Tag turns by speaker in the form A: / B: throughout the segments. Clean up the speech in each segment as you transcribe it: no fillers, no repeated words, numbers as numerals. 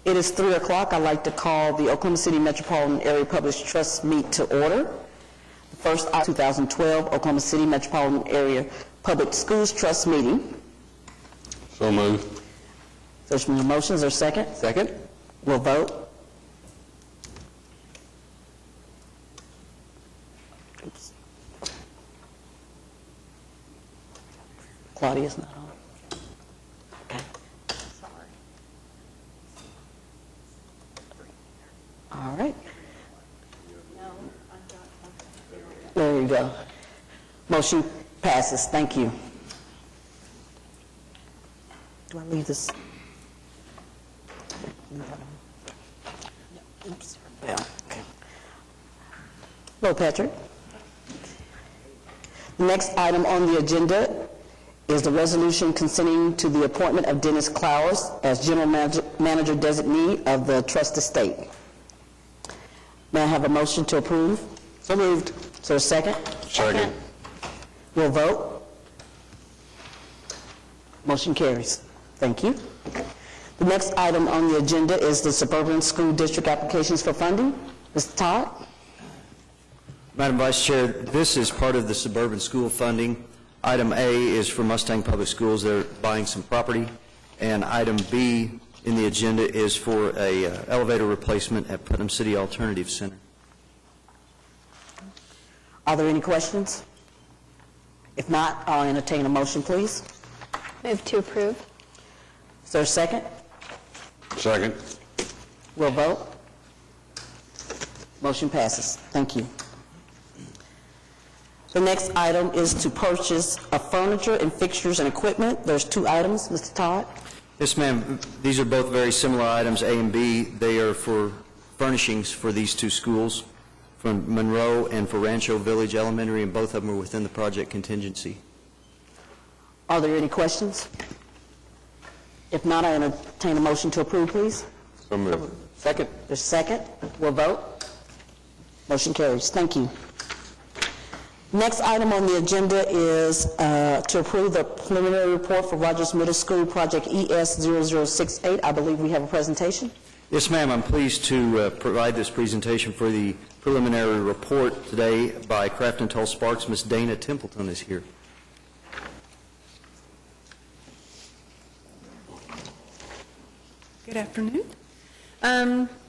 A: It is 3 o'clock. I'd like to call the Oklahoma City Metropolitan Area Public Trust meet to order. The first 2012 Oklahoma City Metropolitan Area Public Schools Trust meeting.
B: So moved.
A: There's some motions. Or second?
B: Second.
A: We'll vote. Oops. Claudia's not on. Okay. Sorry. All right. There you go. Motion passes. Thank you. Do I leave this? Oops. Yeah. Okay. Hello, Patrick. The next item on the agenda is the resolution consenting to the appointment of Dennis Clowers as General Manager Designee of the Trust Estate. May I have a motion to approve? So moved. Is there a second?
B: Second.
A: We'll vote. Motion carries. Thank you. The next item on the agenda is the Suburban School District applications for funding. Mr. Todd?
C: Madam Vice Chair, this is part of the suburban school funding. Item A is for Mustang Public Schools. They're buying some property. And item B in the agenda is for a elevator replacement at Putnam City Alternative Center.
A: Are there any questions? If not, I'll entertain a motion, please.
D: Move to approve.
A: Is there a second?
B: Second.
A: We'll vote. Motion passes. Thank you. The next item is to purchase of furniture and fixtures and equipment. There's 2 items. Mr. Todd?
C: Yes, ma'am. These are both very similar items, A and B. They are for furnishings for these 2 schools, for Monroe and for Rancho Village Elementary, and both of them are within the project contingency.
A: Are there any questions? If not, I entertain a motion to approve, please.
B: So moved. Second.
A: There's a second. We'll vote. Motion carries. Thank you. Next item on the agenda is to approve the preliminary report for Rogers Middle School Project ES0068. I believe we have a presentation.
C: Yes, ma'am. I'm pleased to provide this presentation for the preliminary report today by Craft and Tull Sparks. Ms. Dana Templeton is here.
E: Good afternoon.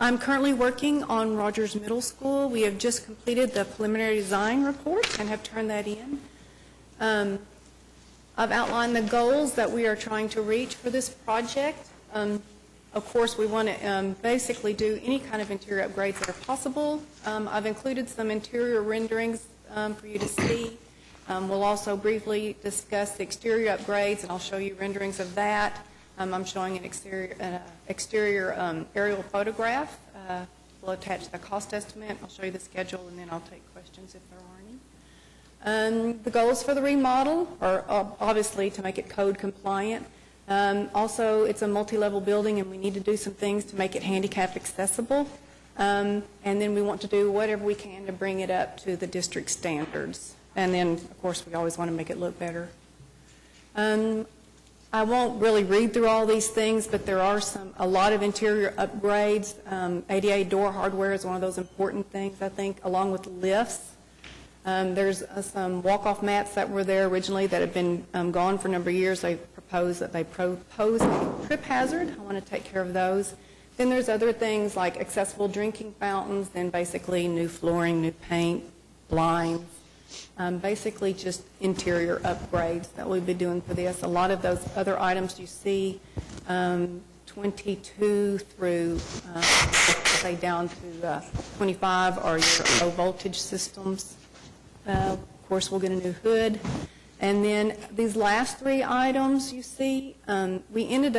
E: I'm currently working on Rogers Middle School. We have just completed the preliminary design report and have turned that in. I've outlined the goals that we are trying to reach for this project. Of course, we want to basically do any kind of interior upgrades that are possible. I've included some interior renderings for you to see. We'll also briefly discuss the exterior upgrades, and I'll show you renderings of that. I'm showing an exterior aerial photograph. We'll attach the cost estimate. I'll show you the schedule, and then I'll take questions if there are any. The goals for the remodel are obviously to make it code compliant. Also, it's a multi-level building, and we need to do some things to make it handicap accessible. And then we want to do whatever we can to bring it up to the district standards. And then, of course, we always want to make it look better. I won't really read through all these things, but there are a lot of interior upgrades. ADA door hardware is one of those important things, I think, along with lifts. There's some walk-off mats that were there originally that have been gone for a number of years. They propose a trip hazard. I want to take care of those. Then there's other things like accessible drinking fountains, then basically new flooring, new paint, blinds. Basically just interior upgrades that we'll be doing for this. A lot of those other items you see, 22 through, say down to 25 are your low voltage systems. Of course, we'll get a new hood. And then these last 3 items you see, we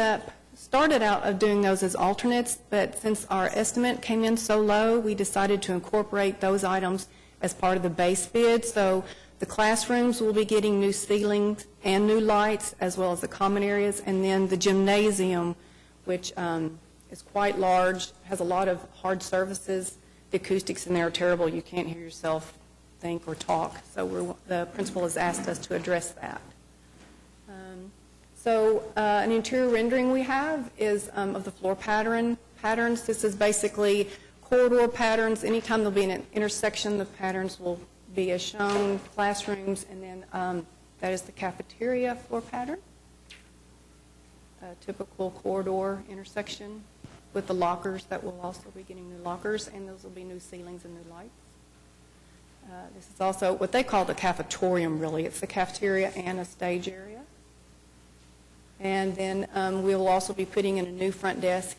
E: started out of doing those as alternates, but since our estimate came in so low, we decided to incorporate those items as part of the base bid. So the classrooms will be getting new ceilings and new lights, as well as the common areas, and then the gymnasium, which is quite large, has a lot of hard surfaces. The acoustics in there are terrible. You can't hear yourself think or talk. So the principal has asked us to address that. An interior rendering we have is of the floor pattern patterns. This is basically corridor patterns. Anytime there'll be an intersection, the patterns will be as shown, classrooms, and then that is the cafeteria floor pattern. A typical corridor intersection with the lockers that will also be getting new lockers, and those will be new ceilings and new lights. This is also what they call the cafetorium, really. It's the cafeteria and a stage area. And then we will also be putting in a new front desk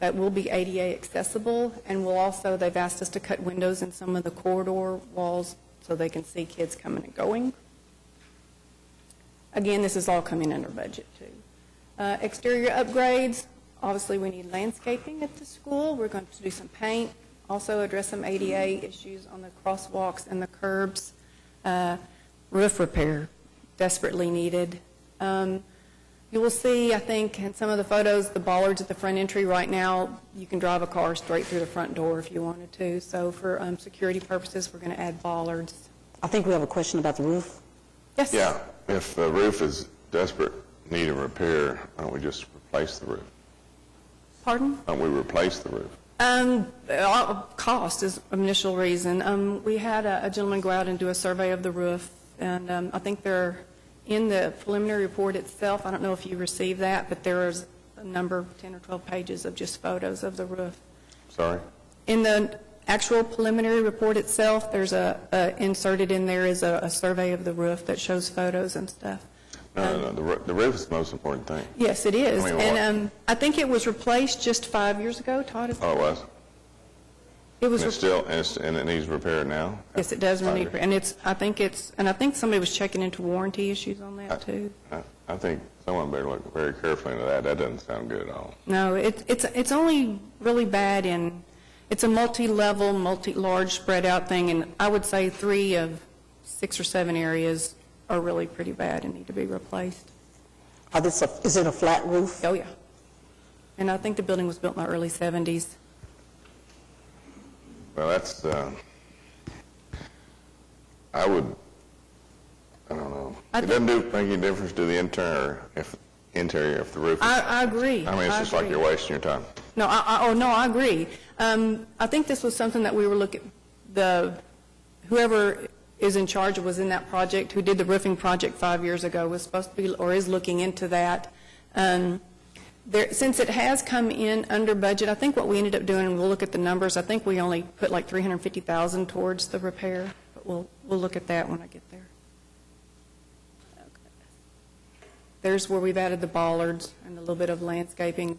E: that will be ADA accessible, and we'll also, they've asked us to cut windows in some of the corridor walls so they can see kids coming and going. Again, this is all coming under budget, too. Exterior upgrades, obviously we need landscaping at the school. We're going to do some paint, also address some ADA issues on the crosswalks and the curbs. Roof repair, desperately needed. You will see, I think, in some of the photos, the bollards at the front entry right now, you can drive a car straight through the front door if you wanted to. So for security purposes, we're going to add bollards.
A: I think we have a question about the roof.
E: Yes?
B: Yeah, if the roof is desperate need of repair, why don't we just replace the roof?
E: Pardon?
B: Why don't we replace the roof?
E: Cost is an initial reason. We had a gentleman go out and do a survey of the roof, and I think they're in the preliminary report itself. I don't know if you received that, but there is a number, 10 or 12 pages of just photos of the roof.
B: Sorry?
E: In the actual preliminary report itself, there's inserted in there is a survey of the roof that shows photos and stuff.
B: No, the roof is the most important thing.
E: Yes, it is.
B: I mean,
E: And I think it was replaced just 5 years ago, Todd. Is
B: Oh, it was?
E: It was
B: And it's still, and it needs repaired now?
E: Yes, it does need,
B: 5 years?
E: and I think somebody was checking into warranty issues on that too.
B: I think someone better look very carefully into that. That doesn't sound good at all.
E: No, it's only really bad in, it's a multi-level, large spread out thing, and I would say 3 of 6 or 7 areas are really pretty bad and need to be replaced.
A: Is it a flat roof?
E: Oh, yeah. And I think the building was built in the early 70s.
B: Well, that's, I don't know.
E: I
B: It doesn't make any difference to the interior if the roof is...
E: I agree.
B: I mean, it's just like you're wasting your time.
E: No, I agree. I think this was something that we were looking, whoever is in charge was in that project, who did the roofing project 5 years ago, was supposed to be, or is looking into that. Since it has come in under budget, I think what we ended up doing, and we'll look at the numbers, I think we only put like $350,000 towards the repair, but we'll look at that when I get there. Okay. There's where we've added the bollards and a little bit of landscaping.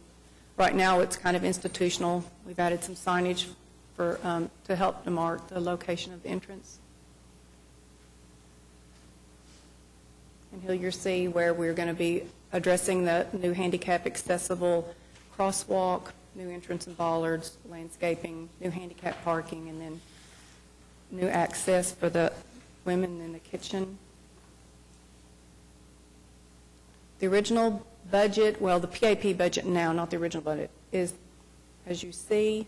E: Right now, it's kind of institutional. We've added some signage to help to mark the location of the entrance. And here you'll see where we're going to be addressing the new handicap accessible crosswalk, new entrance and bollards, landscaping, new handicap parking, and then new access for the women in the kitchen. The original budget, well, the PAP budget now, not the original budget, is, as you see,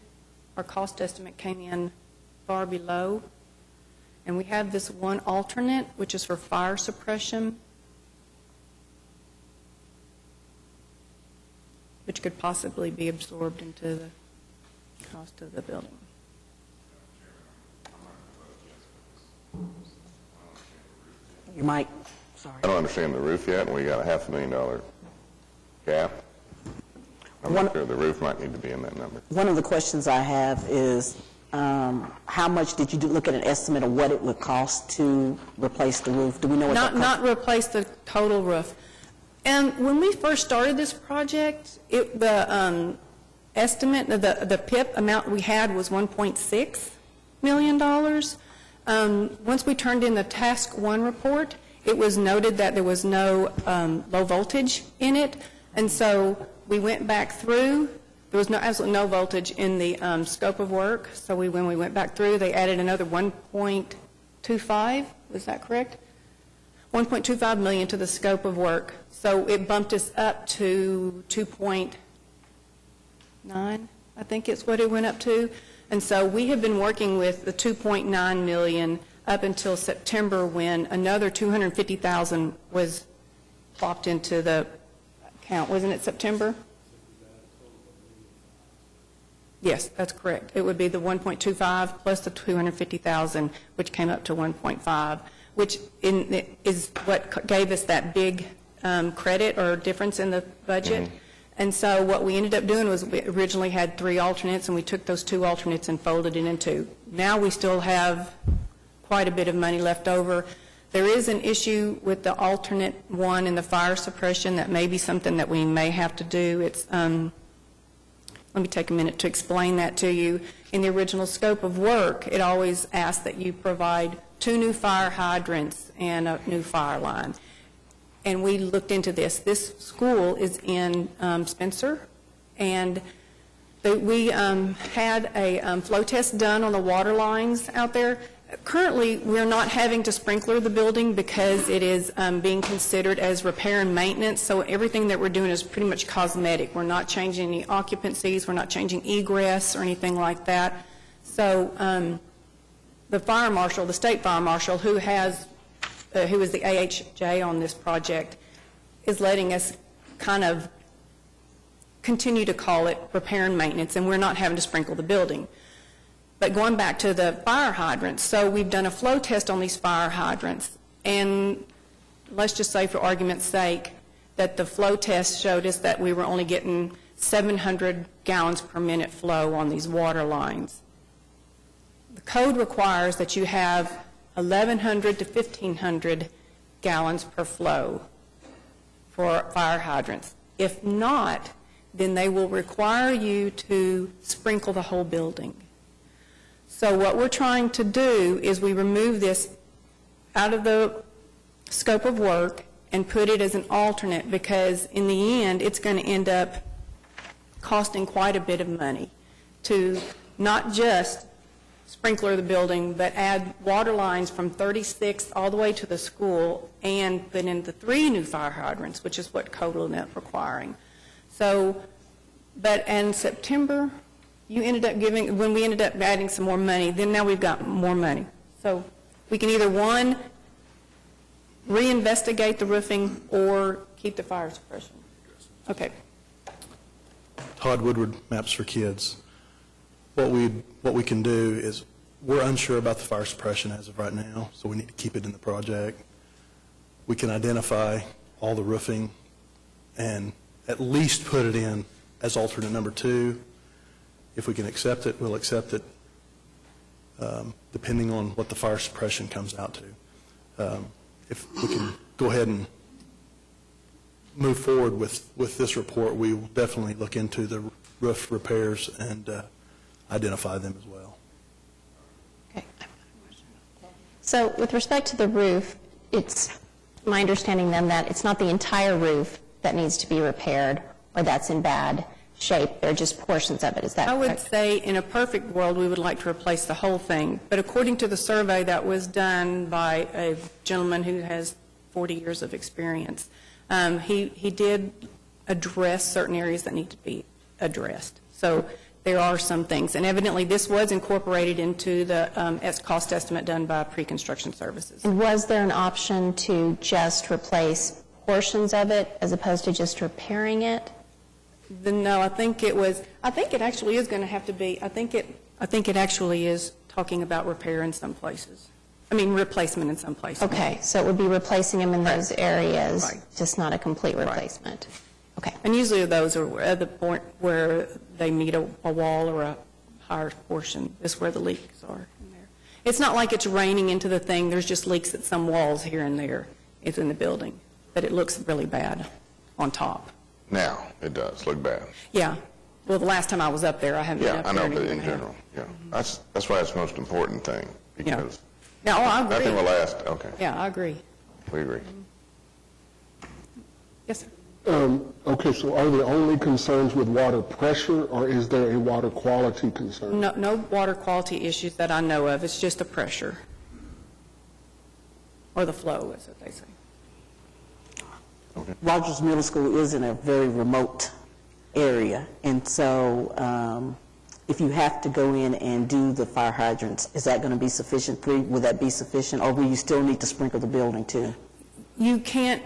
E: our cost estimate came in far below. And we have this one alternate, which is for fire suppression, which could possibly be absorbed into the cost of the building.
A: You might, sorry.
B: I don't understand the roof yet, and we got a $500,000 gap. I'm not sure the roof might need to be in that number.
A: One of the questions I have is, how much did you look at an estimate of what it would cost to replace the roof? Do we know what that cost?
E: Not replace the total roof. And when we first started this project, the estimate, the PIP amount we had was $1.6 million. Once we turned in the Task 1 report, it was noted that there was no low voltage in it, and so we went back through. There was absolutely no voltage in the scope of work, so when we went back through, they added another 1.25, was that correct? 1.25 million to the scope of work. So it bumped us up to 2.9, I think it's what it went up to. And so we have been working with the 2.9 million up until September, when another 250,000 was plopped into the account. Wasn't it September? Yes, that's correct. It would be the 1.25 plus the 250,000, which came up to 1.5, which is what gave us that big credit or difference in the budget. And so what we ended up doing was we originally had 3 alternates, and we took those 2 alternates and folded it into 2. Now we still have quite a bit of money left over. There is an issue with the alternate 1 in the fire suppression that may be something that we may have to do. It's let me take a minute to explain that to you. In the original scope of work, it always asked that you provide 2 new fire hydrants and a new fire line. And we looked into this. This school is in Spencer, and we had a flow test done on the water lines out there. Currently, we're not having to sprinkler the building because it is being considered as repair and maintenance, so everything that we're doing is pretty much cosmetic. We're not changing any occupancies, we're not changing egress or anything like that. So the fire marshal, the state fire marshal, who is the AHJ on this project, is letting us kind of continue to call it repair and maintenance, and we're not having to sprinkle the building. But going back to the fire hydrants, so we've done a flow test on these fire hydrants, and let's just say for argument's sake that the flow test showed us that we were only getting 700 gallons per minute flow on these water lines. The code requires that you have 1,100 to 1,500 gallons per flow for fire hydrants. If not, then they will require you to sprinkle the whole building. So what we're trying to do is we remove this out of the scope of work and put it as an alternate, because in the end it's going to end up costing quite a bit of money to not just sprinkler the building, but add water lines from 36 all the way to the school and put in the 3 new fire hydrants, which is what code will end up requiring. So, but in September, you ended up when we ended up adding some more money, then now we've got more money. So we can either, 1, reinvestigate the roofing or keep the fire suppression. Okay.
F: Todd Woodward, Maps for Kids. What we can do is, we're unsure about the fire suppression as of right now, so we need to keep it in the project. We can identify all the roofing and at least put it in as alternate number 2. If we can accept it, we'll accept it, depending on what the fire suppression comes out to. If we can go ahead and move forward with this report, we will definitely look into the roof repairs and identify them as well.
D: Okay. So with respect to the roof, it's my understanding then that it's not the entire roof that needs to be repaired or that's in bad shape. They're just portions of it. Is that correct?
E: I would say in a perfect world we would like to replace the whole thing, but according to the survey that was done by a gentleman who has 40 years of experience, he did address certain areas that need to be addressed. So there are some things, and evidently this was incorporated into the cost estimate done by pre-construction services.
D: And was there an option to just replace portions of it as opposed to just repairing it?
E: No, I think it actually is going to have to be, I think it actually is talking about repair in some places. I mean, replacement in some places.
D: Okay, so it would be replacing them in those areas,
E: Right.
D: just not a complete replacement. Okay.
E: And usually those are at the point where they meet a wall or a higher portion. Is where the leaks are in there. It's not like it's raining into the thing. There's just leaks at some walls here and there. It's in the building. But it looks really bad on top.
B: Now, it does look bad.
E: Yeah. Well, the last time I was up there, I haven't been
B: Yeah,
E: up
B: I
E: there
B: know, but in
E: anymore.
B: general, yeah. That's why it's the most important thing, because
E: Yeah, I agree.
B: nothing will last, okay,
E: Yeah, I agree.
B: we agree.
E: Yes, sir.
G: Okay, so are there only concerns with water pressure, or is there a water quality concern?
E: No water quality issues that I know of. It's just the pressure. Or the flow, is what they say.
A: Rogers Middle School is in a very remote area, and so if you have to go in and do the fire hydrants, is that going to be sufficient for you? Would that be sufficient, or will you still need to sprinkle the building too?
E: You can't,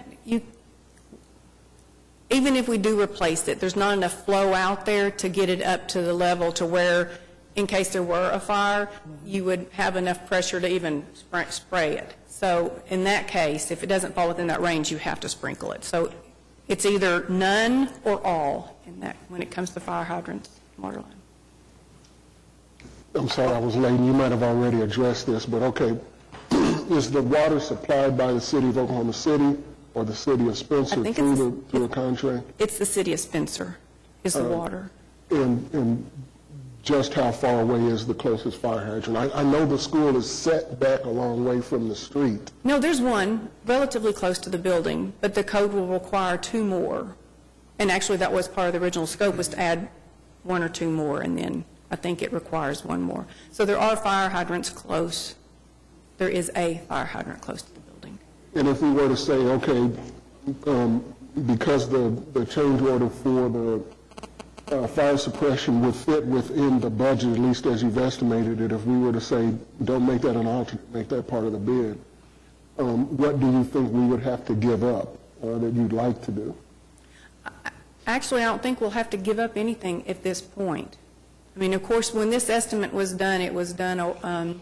E: even if we do replace it, there's not enough flow out there to get it up to the level to where, in case there were a fire, you would have enough pressure to even spray it. So in that case, if it doesn't fall within that range, you have to sprinkle it. So it's either none or all in that when it comes to fire hydrants, water line.
G: I'm sorry I was late, and you might have already addressed this, but okay, is the water supplied by the city of Oklahoma City or the city of Spencer
E: I think
G: through a contract?
E: It's the city of Spencer is the water.
G: And just how far away is the closest fire hydrant? I know the school is set back a long way from the street.
E: No, there's one relatively close to the building, but the code will require 2 more. And actually, that was part of the original scope, was to add 1 or 2 more, and then I think it requires 1 more. So there are fire hydrants close. There is a fire hydrant close to the building.
G: And if we were to say, okay, because the change order for the fire suppression would fit within the budget, at least as you've estimated it, if we were to say, don't make that an alternate, make that part of the bid, what do you think we would have to give up that you'd like to do?
E: Actually, I don't think we'll have to give up anything at this point. I mean, of course, when this estimate was done, it was done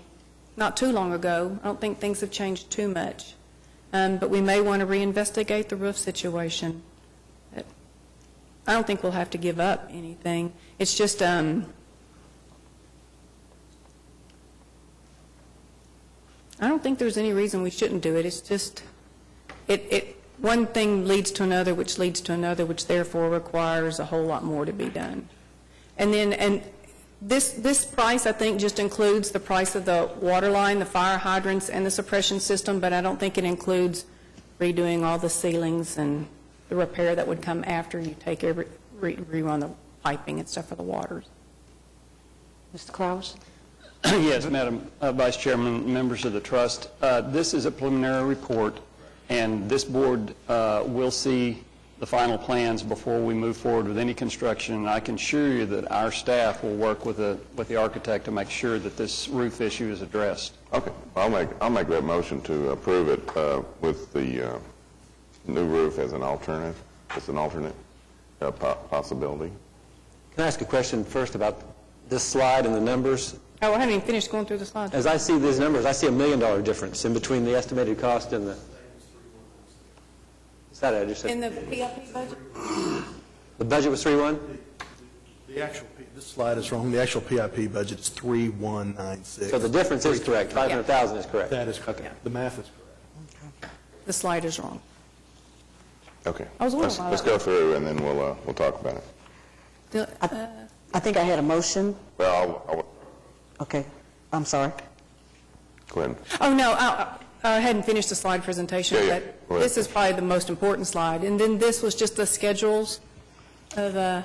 E: not too long ago. I don't think things have changed too much. But we may want to reinvestigate the roof situation. I don't think we'll have to give up anything. It's just, I don't think there's any reason we shouldn't do it. It's just, one thing leads to another, which leads to another, which therefore requires a whole lot more to be done. And this price, I think, just includes the price of the water line, the fire hydrants, and the suppression system, but I don't think it includes redoing all the ceilings and the repair that would come after you take rerun the piping and stuff for the waters.
A: Mr. Kraus?
H: Yes, Madam Vice Chairman, members of the trust. This is a preliminary report, and this board will see the final plans before we move forward with any construction. And I can assure you that our staff will work with the architect to make sure that this roof issue is addressed.
B: Okay, I'll make that motion to approve it with the new roof as an alternative, possibility.
I: Can I ask a question first about this slide and the numbers?
E: Oh, I haven't even finished going through the slides.
I: As I see these numbers, I see $1 million difference in between the estimated cost and the... Is that it? I just said...
E: In the PIP budget?
I: The budget was 3.1?
F: This slide is wrong. The actual PIP budget is 3,196.
I: So the difference is correct. 500,000 is correct.
F: That is correct.
I: Okay.
F: The math is correct.
E: The slide is wrong.
B: Okay,
E: I was wondering why
B: let's
E: that
B: go through and then we'll talk about it.
A: I think I had a motion.
B: Well, I'll
A: Okay, I'm sorry.
B: go ahead.
E: Oh, no, I hadn't finished the slide presentation,
B: Yeah,
E: but
B: go ahead.
E: this is probably the most important slide. And then this was just the schedules of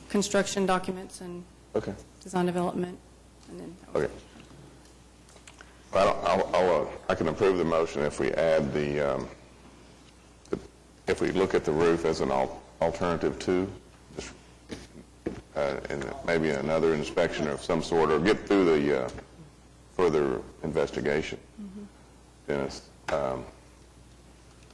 E: construction documents and
B: Okay.
E: design development. And then
B: Okay. Well, I can approve the motion if we add if we look at the roof as an alternative to, and maybe another inspection of some sort, or get through the further investigation. Then it's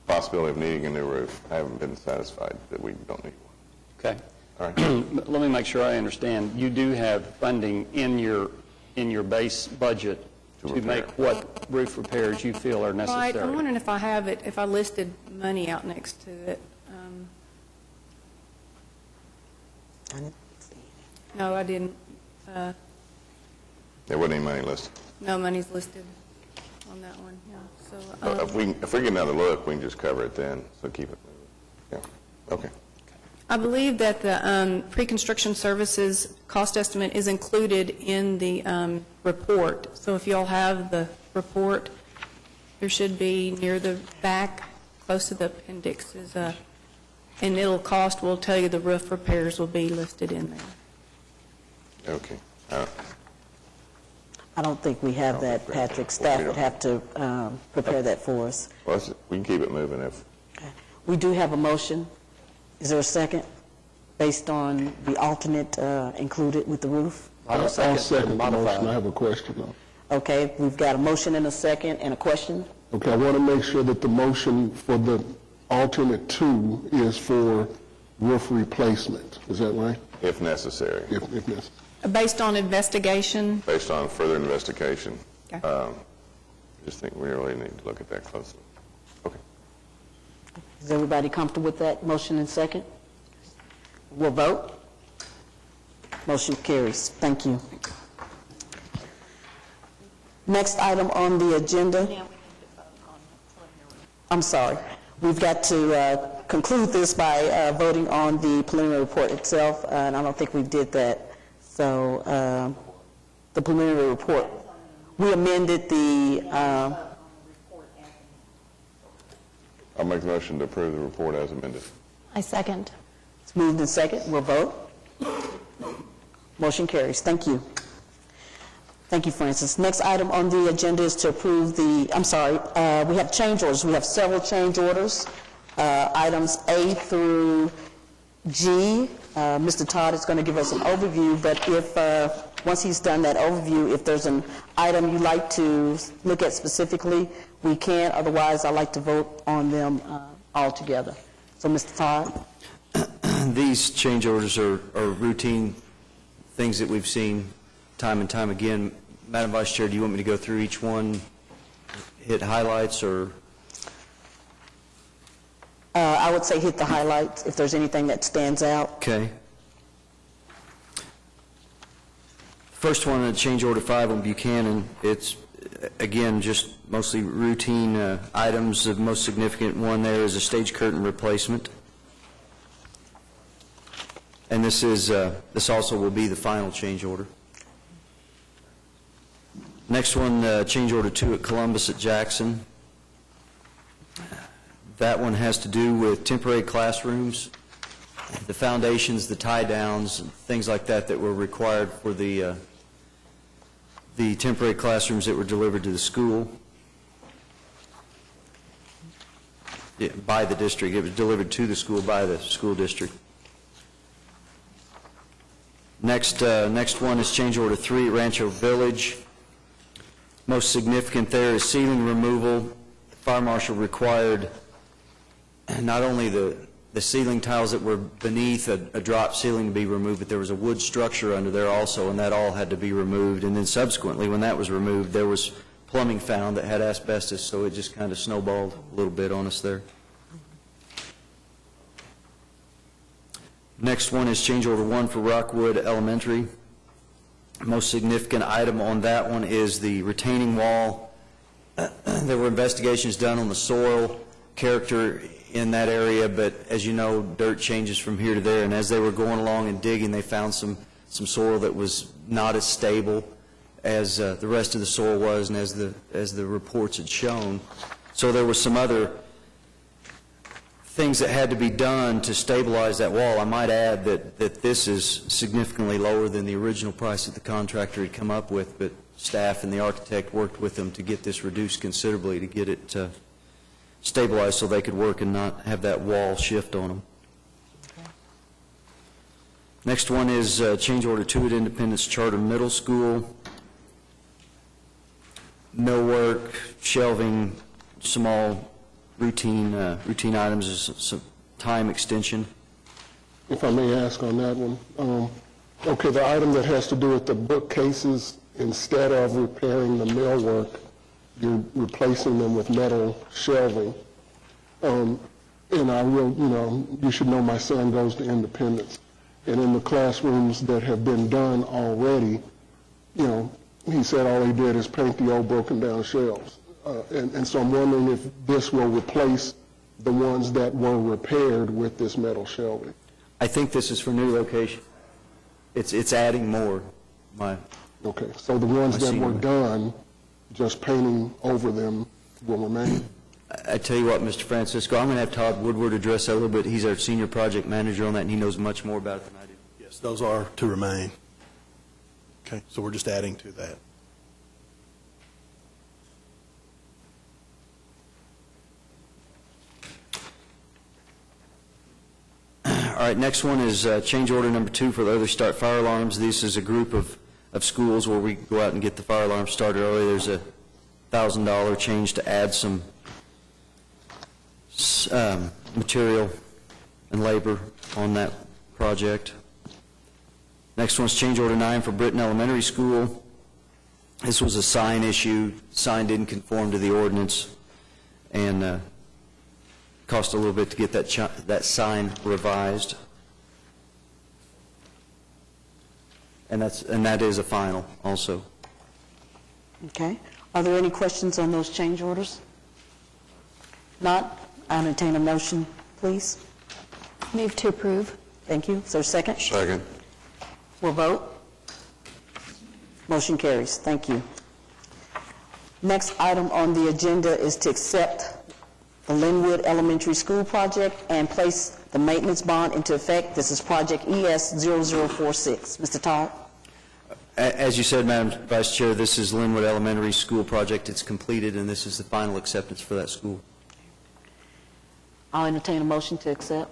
B: possibility of needing a new roof. I haven't been satisfied that we don't need one.
H: Okay.
B: All right.
H: Let me make sure I understand. You do have funding in your base budget to make what roof repairs you feel are necessary.
E: Right, I'm wondering if I have it, if I listed money out next to it. No, I didn't.
B: There wasn't any money listed.
E: No money's listed on that one, yeah. So,
B: But if we get another look, we can just cover it then, so keep it moving. Yeah, okay.
E: I believe that the pre-construction services cost estimate is included in the report. So if you all have the report, there should be near the back, close to the appendix, and we'll tell you the roof repairs will be listed in there.
B: Okay.
A: I don't think we have that, Patrick. Staff would have to prepare that for us.
B: Well, we can keep it moving if...
A: Okay. We do have a motion. Is there a second based on the alternate included with the roof?
G: I'll second the motion. I have a question, though.
A: Okay, we've got a motion and a second and a question.
G: Okay, I want to make sure that the motion for the alternate 2 is for roof replacement. Is that right?
B: If necessary,
G: If necessary.
E: Based on investigation,
B: based on further investigation.
E: Okay.
B: Just think we really need to look at that closely. Okay.
A: Is everybody comfortable with that motion and second? We'll vote. Motion carries. Thank you. Next item on the agenda. I'm sorry. We've got to conclude this by voting on the preliminary report itself, and I don't think we did that. So the preliminary report, we amended the,
B: I'll make the motion to approve the report as amended.
D: I second.
A: it's moved in second. We'll vote. Motion carries. Thank you. Thank you, Francis. Next item on the agenda is to approve the, we have change orders. We have several change orders, items A through G. Mr. Todd is going to give us an overview, but if, once he's done that overview, if there's an item you'd like to look at specifically, we can. Otherwise, I'd like to vote on them all together. So, Mr. Todd?
C: These change orders are routine things that we've seen time and time again. Madam Vice Chair, do you want me to go through each one, hit highlights, or?
A: I would say hit the highlights if there's anything that stands out.
C: Okay. First one, change order 5 on Buchanan. It's, again, just mostly routine items. The most significant one there is a stage curtain replacement. And this also will be the final change order. Next one, change order 2 at Columbus at Jackson. That one has to do with temporary classrooms, the foundations, the tie-downs, and things like that that were required for the temporary classrooms that were delivered to the school. Yeah, by the district. It was delivered to the school by the school district. Next one is change order 3 at Rancho Village. Most significant there is ceiling removal. The fire marshal required not only the ceiling tiles that were beneath a drop ceiling to be removed, but there was a wood structure under there also, and that all had to be removed. And then subsequently, when that was removed, there was plumbing found that had asbestos, so it just kind of snowballed a little bit on us there. Next one is change order 1 for Rockwood Elementary. Most significant item on that one is the retaining wall. There were investigations done on the soil character in that area, but as you know, dirt changes from here to there, and as they were going along and digging, they found some soil that was not as stable as the rest of the soil was and as the reports had shown. So there were some other things that had to be done to stabilize that wall. I might add that this is significantly lower than the original price that the contractor had come up with, but staff and the architect worked with them to get this reduced considerably to get it stabilized so they could work and not have that wall shift on them. Okay. Next one is change order 2 at Independence Charter Middle School. Millwork, shelving, small routine items, some time extension.
G: If I may ask on that one, okay, the item that has to do with the bookcases, instead of repairing the millwork, you're replacing them with metal shelving. And I will, you should know my son goes to Independence. And in the classrooms that have been done already, he said all he did is paint the old broken down shelves. And so I'm wondering if this will replace the ones that were repaired with this metal shelving.
C: I think this is for new location. It's adding more.
G: Okay, so the ones that were done, just painting over them will remain?
C: I tell you what, Mr. Francisco, I'm going to have Todd Woodward address that a little bit. He's our senior project manager on that, and he knows much more about it than I do.
F: Yes, those are to remain. Okay, so we're just adding to that.
C: All right, next one is change order number 2 for the early start fire alarms. This is a group of schools where we go out and get the fire alarms started early. There's a $1,000 change to add some material and labor on that project. Next one's change order 9 for Britton Elementary School. This was a sign issue. Sign didn't conform to the ordinance, and cost a little bit to get that sign revised. And that is a final also.
A: Okay. Are there any questions on those change orders? Not? I entertain a motion, please.
D: Move to approve.
A: Thank you. Is there a second?
B: Second.
A: We'll vote. Motion carries. Thank you. Next item on the agenda is to accept the Linwood Elementary School project and place the maintenance bond into effect. This is project ES0046. Mr. Todd?
C: As you said, Madam Vice Chair, this is Linwood Elementary School project. It's completed, and this is the final acceptance for that school.
A: I'll entertain a motion to accept.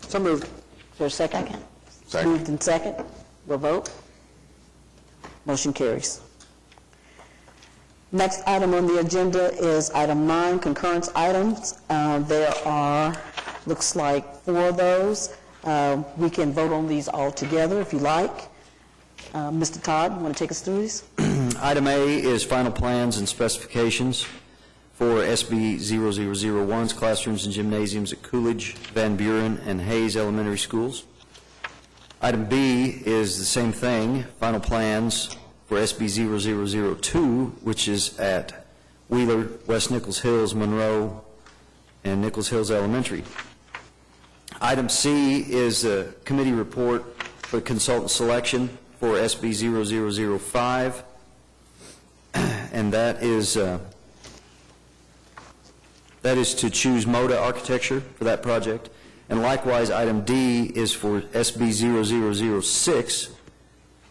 A: So moved. Is there a second?
B: Second.
A: Moved and second. We'll vote. Motion carries. Next item on the agenda is item 9, concurrence items. There are, looks like 4 of those. We can vote on these all together if you like. Mr. Todd, you want to take us through these?
C: Item A is final plans and specifications for SB 0001's classrooms and gymnasiums at Coolidge, Van Buren, and Hayes Elementary Schools. Item B is the same thing, final plans for SB 0002, which is at Wheeler, West Nichols Hills, Monroe, and Nichols Hills Elementary. Item C is a committee report for consultant selection for SB 0005, and that is to choose MODA architecture for that project. And likewise, item D is for SB 0006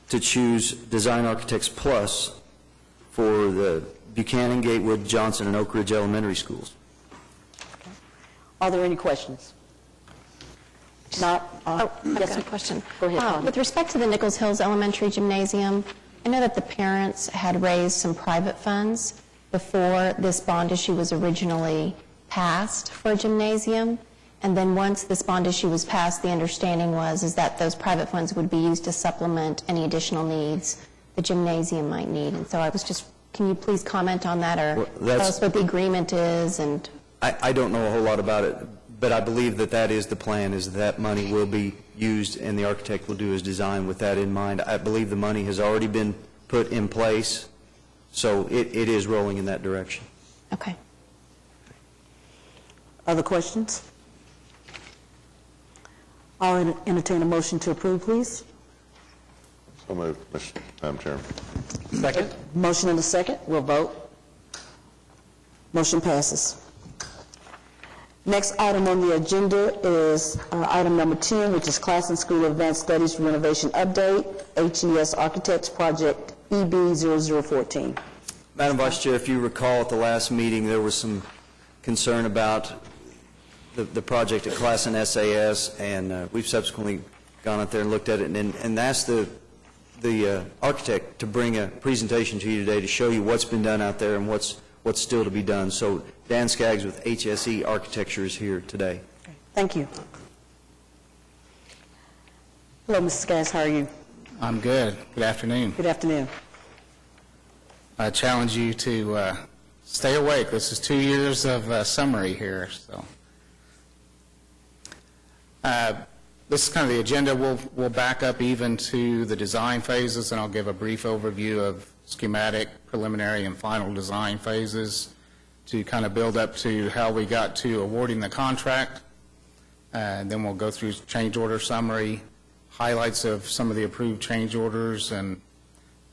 C: to choose Design Architects Plus for the Buchanan, Gatewood, Johnson, and Oak Ridge Elementary Schools.
A: Are there any questions? Not?
D: I've
A: yes,
D: got a question.
A: Go ahead, Connie.
D: With respect to the Nichols Hills Elementary Gymnasium, I know that the parents had raised some private funds before this bond issue was originally passed for a gymnasium, and then once this bond issue was passed, the understanding is that those private funds would be used to supplement any additional needs the gymnasium might need. And so I was just, can you please comment on that, or tell us what the agreement is? And
C: I don't know a whole lot about it, but I believe that is the plan, is that money will be used and the architect will do his design with that in mind. I believe the money has already been put in place, so it is rolling in that direction.
D: okay.
A: Other questions? I'll entertain a motion to approve, please.
B: So moved, Madam Chairman.
I: Second?
A: Motion and a second. We'll vote. Motion passes. Next item on the agenda is item number 10, which is Class and School Advanced Studies Renovation Update, HES Architects Project EB0014.
C: Madam Vice Chair, if you recall at the last meeting, there was some concern about the project at Class and SAS, and we've subsequently gone out there and looked at it and asked the architect to bring a presentation to you today to show you what's been done out there and what's still to be done. So Dan Skaggs with HSE Architecture is here today.
A: Thank you. Hello, Mr. Skaggs. How are you?
J: I'm good. Good afternoon.
A: Good afternoon.
J: I challenge you to stay awake. This is 2 years of summary here. So this is kind of the agenda. We'll back up even to the design phases, and I'll give a brief overview of schematic, preliminary, and final design phases to kind of build up to how we got to awarding the contract. And then we'll go through change order summary, highlights of some of the approved change orders, and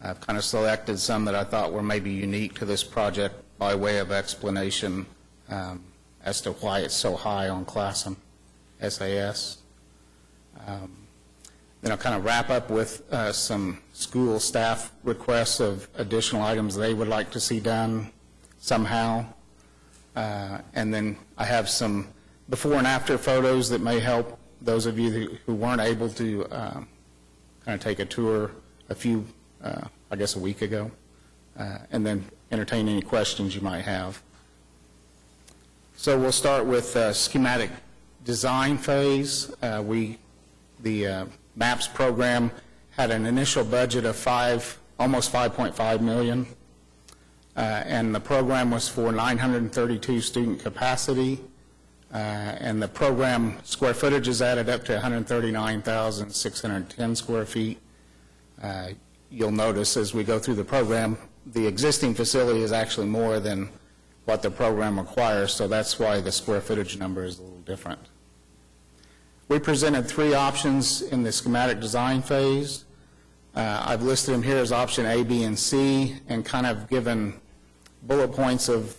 J: I've kind of selected some that I thought were maybe unique to this project by way of explanation as to why it's so high on Class and SAS. Then I'll kind of wrap up with some school staff requests of additional items they would like to see done somehow. And then I have some before and after photos that may help those of you who weren't able to kind of take a tour I guess a week ago, and then entertain any questions you might have. So we'll start with schematic design phase. The MAPS program had an initial budget of almost $5.5 million, and the program was for 932 student capacity, and the program square footage is added up to 139,610 square feet. You'll notice as we go through the program, the existing facility is actually more than what the program requires, so that's why the square footage number is a little different. We presented 3 options in the schematic design phase. I've listed them here as option A, B, and C, and kind of given bullet points of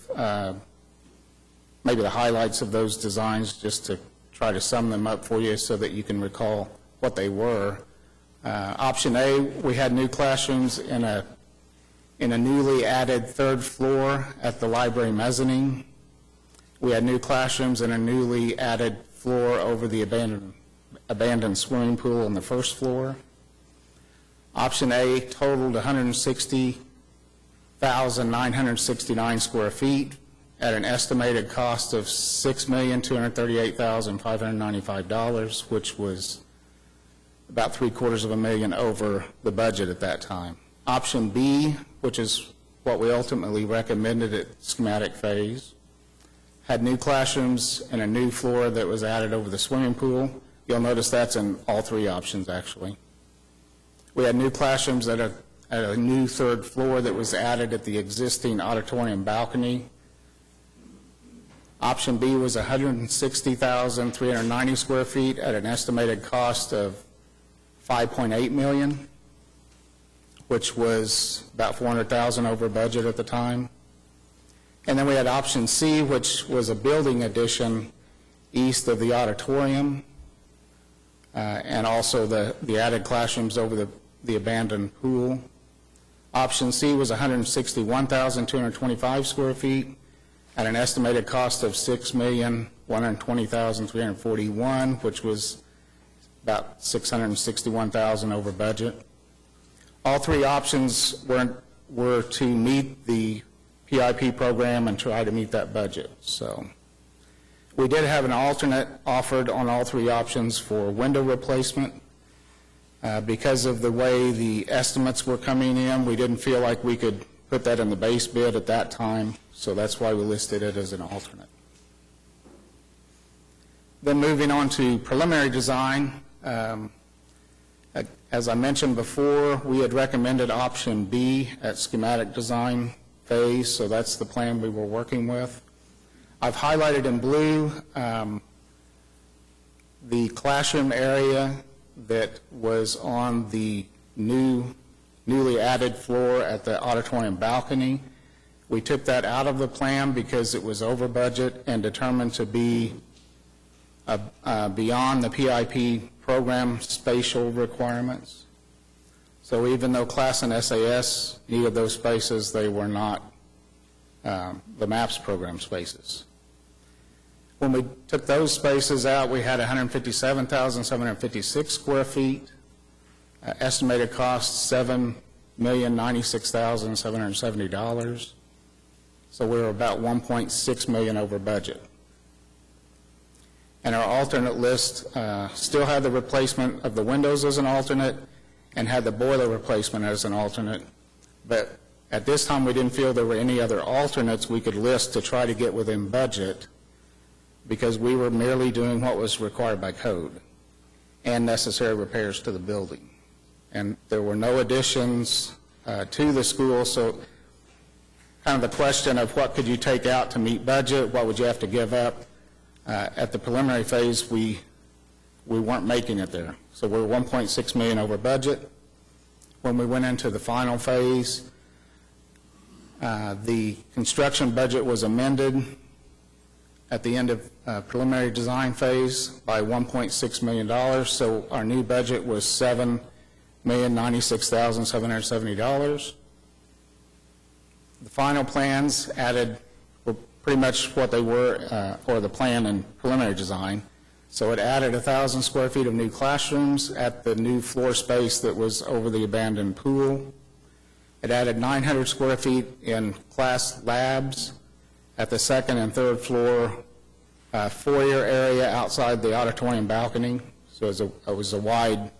J: maybe the highlights of those designs just to try to sum them up for you so that you can recall what they were. Option A, we had new classrooms in a newly added 3rd floor at the library mezzanine. We had new classrooms in a newly added floor over the abandoned swimming pool on the 1st floor. Option A totaled 160,969 square feet at an estimated cost of $6,238,595, which was about $750,000 over the budget at that time. Option B, which is what we ultimately recommended at schematic phase, had new classrooms and a new floor that was added over the swimming pool. You'll notice that's in all 3 options, actually. We had new classrooms at a new 3rd floor that was added at the existing auditorium balcony. Option B was 160,390 square feet at an estimated cost of $5.8 million, which was about $400,000 over budget at the time. And then we had option C, which was a building addition east of the auditorium, and also the added classrooms over the abandoned pool. Option C was 161,225 square feet at an estimated cost of $6,120,341, which was about $661,000 over budget. All 3 options were to meet the PIP program and try to meet that budget. So we did have an alternate offered on all 3 options for window replacement. Because of the way the estimates were coming in, we didn't feel like we could put that in the base bid at that time, so that's why we listed it as an alternate. Then moving on to preliminary design, as I mentioned before, we had recommended option B at schematic design phase, so that's the plan we were working with. I've highlighted in blue the classroom area that was on the newly added floor at the auditorium balcony. We took that out of the plan because it was over budget and determined to be beyond the PIP program spatial requirements. So even though class and SAS needed those spaces, they were not the MAPS program spaces. When we took those spaces out, we had 157,756 square feet, estimated cost $7,096,770. So we were about $1.6 million over budget. And our alternate list still had the replacement of the windows as an alternate and had the boiler replacement as an alternate. But at this time, we didn't feel there were any other alternates we could list to try to get within budget because we were merely doing what was required by code and necessary repairs to the building. And there were no additions to the school, so kind of the question of what could you take out to meet budget, what would you have to give up? At the preliminary phase, we weren't making it there. So we're $1.6 million over budget. When we went into the final phase, the construction budget was amended at the end of preliminary design phase by $1.6 million. So our new budget was $7,096,770. The final plans added were pretty much what they were, or the plan in preliminary design. So it added 1,000 square feet of new classrooms at the new floor space that was over the abandoned pool. It added 900 square feet in class labs at the second and third floor foyer area outside the auditorium balcony, so it was a wide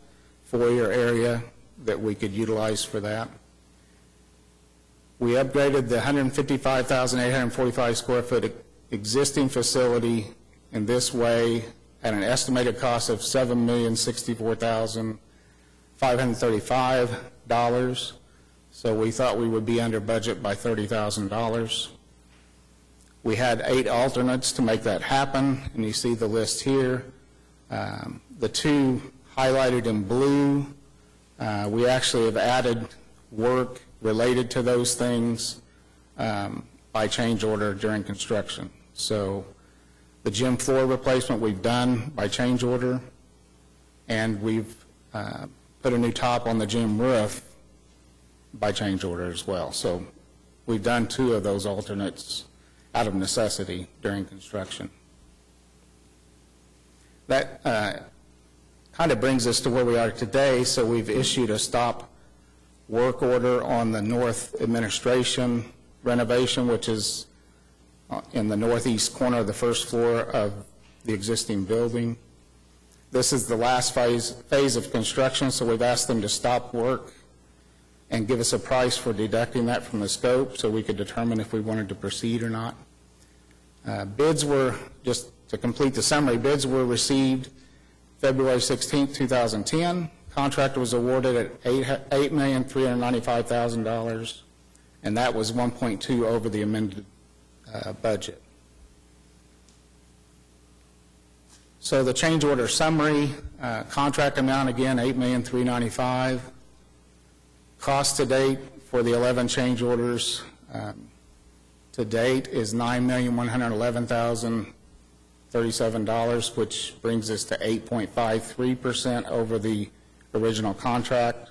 J: foyer area that we could utilize for that. We upgraded the 155,845 square foot existing facility in this way at an estimated cost of $7,064,535. So we thought we would be under budget by $30,000. We had 8 alternates to make that happen, and you see the list here. The 2 highlighted in blue, we actually have added work related to those things by change order during construction. So the gym floor replacement we've done by change order, and we've put a new top on the gym roof by change order as well. So we've done 2 of those alternates out of necessity during construction. That kind of brings us to where we are today. So we've issued a stop work order on the north administration renovation, which is in the northeast corner of the first floor of the existing building. This is the last phase of construction, so we've asked them to stop work and give us a price for deducting that from the scope so we could determine if we wanted to proceed or not. Bids were, just to complete the summary, bids were received February 16, 2010. Contract was awarded at $8,395,000, and that was 1.2 over the amended budget. So the change order summary, contract amount again, $8,395,000. Cost to date for the 11 change orders to date is $9,111,037, which brings us to 8.53% over the original contract.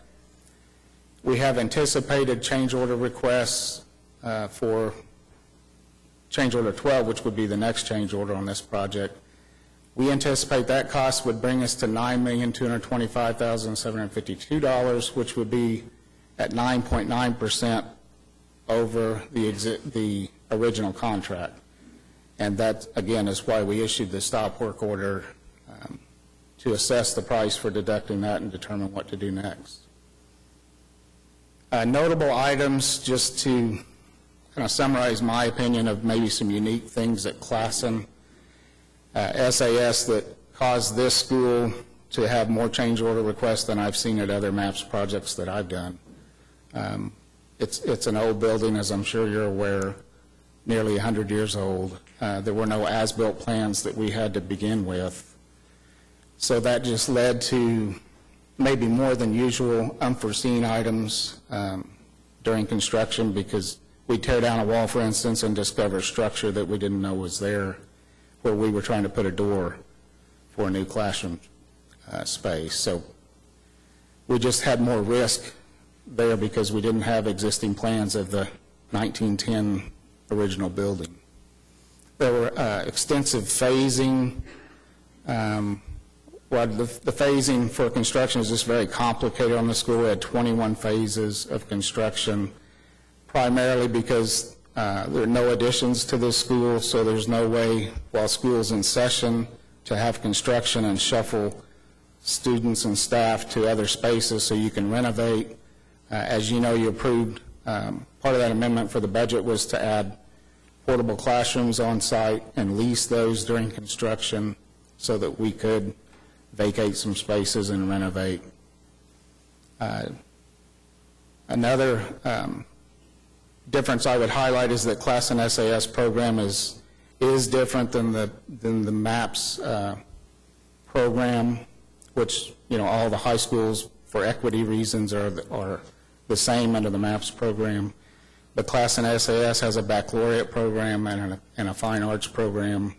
J: We have anticipated change order requests for change order 12, which would be the next change order on this project. We anticipate that cost would bring us to $9,225,752, which would be at 9.9% over the original contract. And that, again, is why we issued the stop work order to assess the price for deducting that and determine what to do next. Notable items, just to kind of summarize my opinion of maybe some unique things at Classen SAS that caused this school to have more change order requests than I've seen at other MAPS projects that I've done. It's an old building, as I'm sure you're aware, nearly 100 years old. There were no as-built plans that we had to begin with. So that just led to maybe more than usual unforeseen items during construction, because we tear down a wall, for instance, and discover structure that we didn't know was there, where we were trying to put a door for a new classroom space. So we just had more risk there because we didn't have existing plans of the 1910 original building. There were extensive phasing. The phasing for construction is just very complicated on the school. We had 21 phases of construction, primarily because there are no additions to this school, so there's no way while school's in session to have construction and shuffle students and staff to other spaces so you can renovate. As you know, you approved, part of that amendment for the budget was to add portable classrooms on site and lease those during construction so that we could vacate some spaces and renovate. Another difference I would highlight is that Classen SAS program is different than the MAPS program, which, you know, all the high schools for equity reasons are the same under the MAPS program. But Classen SAS has a baccalaureate program and a fine arts program,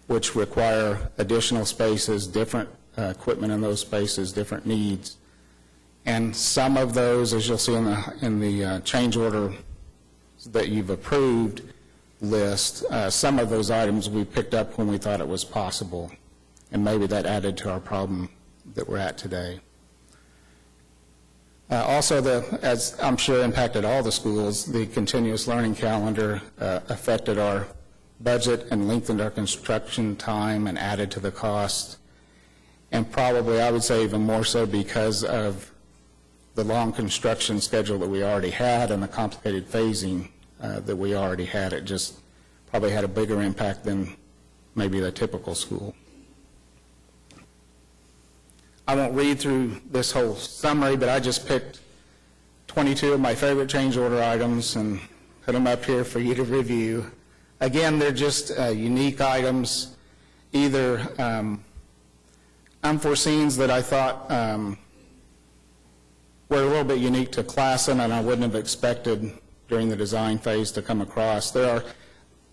J: which require additional spaces, different equipment in those spaces, different needs. And some of those, as you'll see in the change order that you've approved list, some of those items we picked up when we thought it was possible, and maybe that added to our problem that we're at today. Also, as I'm sure impacted all the schools, the continuous learning calendar affected our budget and lengthened our construction time and added to the cost. And probably, I would say even more so because of the long construction schedule that we already had and the complicated phasing that we already had. It just probably had a bigger impact than maybe the typical school. I won't read through this whole summary, but I just picked 22 of my favorite change order items and put them up here for you to review. Again, they're just unique items, either unforeseens that I thought were a little bit unique to Classen and I wouldn't have expected during the design phase to come across.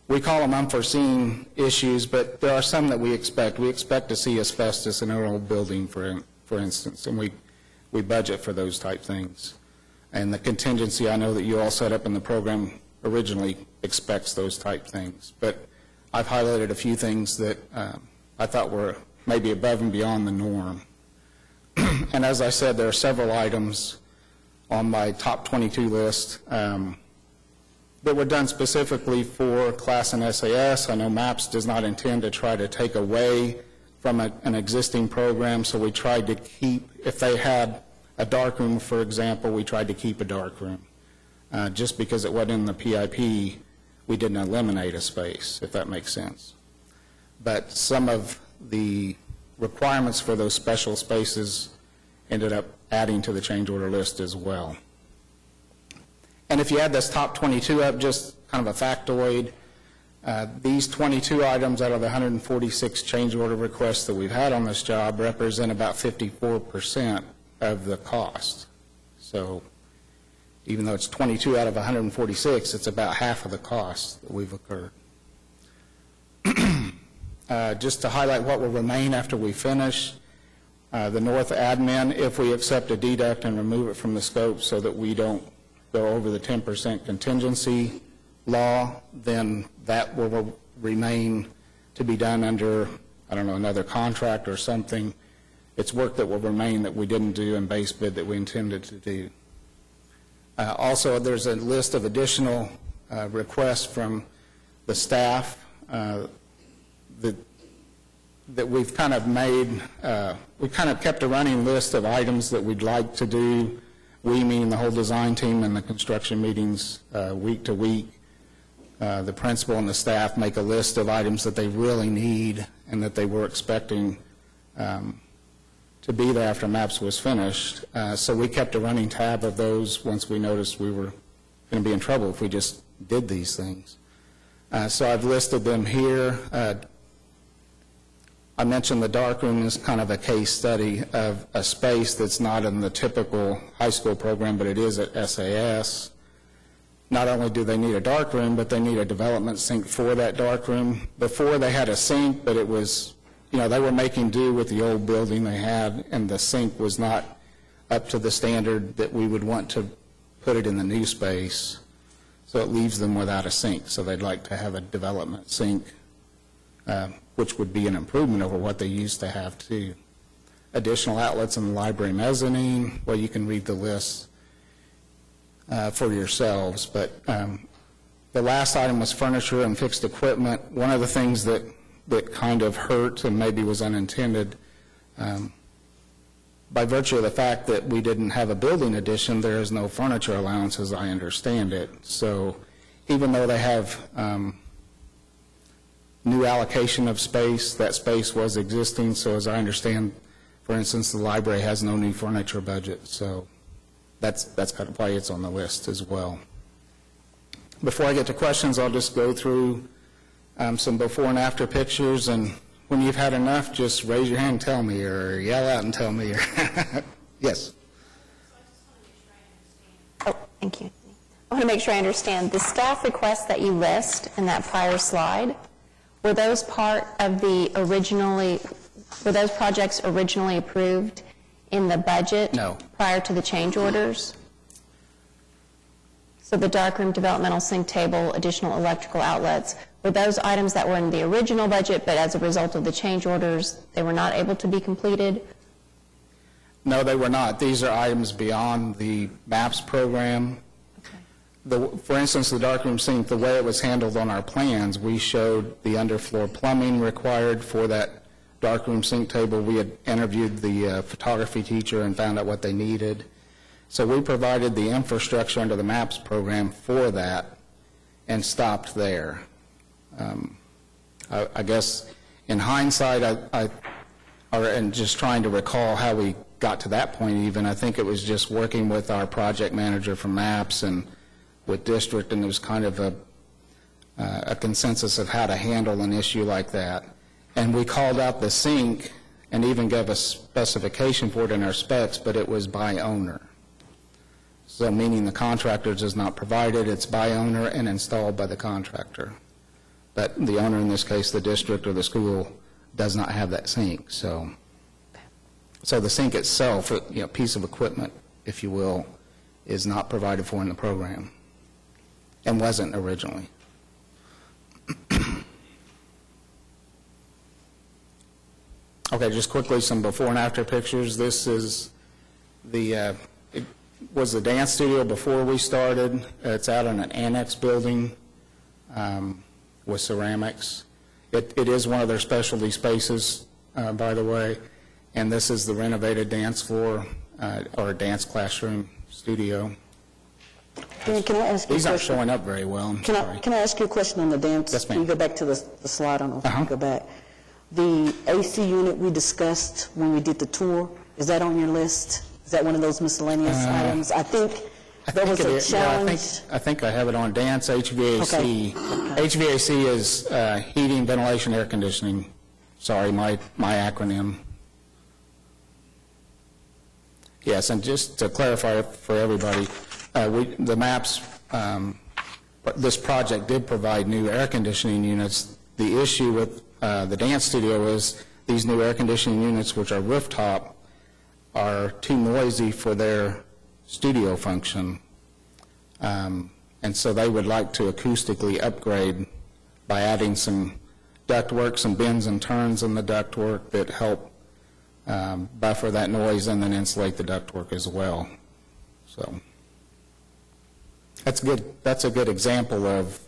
J: We call them unforeseen issues, but there are some that we expect. We expect to see asbestos in our old building, for instance, and we budget for those type things. And the contingency, I know that you all set up in the program originally expects those type things. But I've highlighted a few things that I thought were maybe above and beyond the norm. And as I said, there are several items on my top 22 list that were done specifically for Class and SAS. I know MAPS does not intend to try to take away from an existing program, so we tried to keep, if they had a dark room, for example, we tried to keep a dark room. Just because it wasn't in the PIP, we didn't eliminate a space, if that makes sense. But some of the requirements for those special spaces ended up adding to the change order list as well. And if you add this top 22 up, just kind of a factoid, these 22 items out of the 146 change order requests that we've had on this job represent about 54% of the cost. So even though it's 22 out of 146, it's about half of the cost that we've incurred. Just to highlight what will remain after we finish, the north admin, if we accept a deduct and remove it from the scope so that we don't go over the 10% contingency law, then that will remain to be done under, I don't know, another contract or something. It's work that will remain that we didn't do in base bid that we intended to do. Also, there's a list of additional requests from the staff that we've kind of made. We kind of kept a running list of items that we'd like to do. We, meaning the whole design team and the construction meetings week to week. The principal and the staff make a list of items that they really need and that they were expecting to be there after MAPS was finished. So we kept a running tab of those once we noticed we were going to be in trouble if we just did these things. So I've listed them here. I mentioned the darkroom is kind of a case study of a space that's not in the typical high school program, but it is at SAS. Not only do they need a darkroom, but they need a development sink for that darkroom. Before they had a sink, but it was, they were making do with the old building they had, and the sink was not up to the standard that we would want to put it in the new space. So it leaves them without a sink. So they'd like to have a development sink, which would be an improvement over what they used to have too. Additional outlets in the library mezzanine, well, you can read the list for yourselves, but the last item was furniture and fixed equipment. One of the things that kind of hurt and maybe was unintended, by virtue of the fact that we didn't have a building addition, there is no furniture allowance as I understand it. So even though they have new allocation of space, that space was existing. So as I understand, for instance, the library has no new furniture budget. So that's kind of why it's on the list as well. Before I get to questions, I'll just go through some before and after pictures, and when you've had enough, just raise your hand and tell me, or yell out and tell me. Yes.
D: Oh, thank you. I want to make sure I understand. The staff requests that you list in that prior slide, were those part of the were those projects originally approved in the budget?
J: No.
D: Prior to the change orders? So the darkroom, developmental sink table, additional electrical outlets, were those items that were in the original budget, but as a result of the change orders, they were not able to be completed?
J: No, they were not. These are items beyond the MAPS program.
D: Okay.
J: For instance, the darkroom sink, the way it was handled on our plans, we showed the underfloor plumbing required for that darkroom sink table. We had interviewed the photography teacher and found out what they needed. So we provided the infrastructure under the MAPS program for that and stopped there. I guess in hindsight, and just trying to recall how we got to that point even, I think it was just working with our project manager from MAPS and with district, and there was kind of a consensus of how to handle an issue like that. And we called out the sink and even gave a specification for it in our specs, but it was by owner. So meaning the contractor does not provide it, it's by owner and installed by the contractor. But the owner, in this case, the district or the school, does not have that sink. So the sink itself, piece of equipment, if you will, is not provided for in the program and wasn't originally. Okay, just quickly some before and after pictures. This is it was the dance studio before we started. It's out in an annex building with ceramics. It is one of their specialty spaces, by the way, and this is the renovated dance floor or dance classroom studio.
A: Dan, can I ask you a
J: These aren't
A: question?
J: showing up very well. I'm sorry.
A: Can I ask you a question on the dance?
J: Yes, ma'am.
A: Can you go back to the slide? I don't know if you can go back. The AC unit we discussed when we did the tour, is that on your list? Is that one of those miscellaneous items? I think there was a challenge.
J: I think I have it on dance HVAC.
A: Okay.
J: HVAC is heating, ventilation, air conditioning. Sorry, my acronym. Yes, and just to clarify for everybody, the MAPS, this project did provide new air conditioning units. The issue with the dance studio is these new air conditioning units, which are rooftop, are too noisy for their studio function. And so they would like to acoustically upgrade by adding some ductwork, some bends and turns in the ductwork that help buffer that noise and then insulate the ductwork as well. So that's good. That's a good example of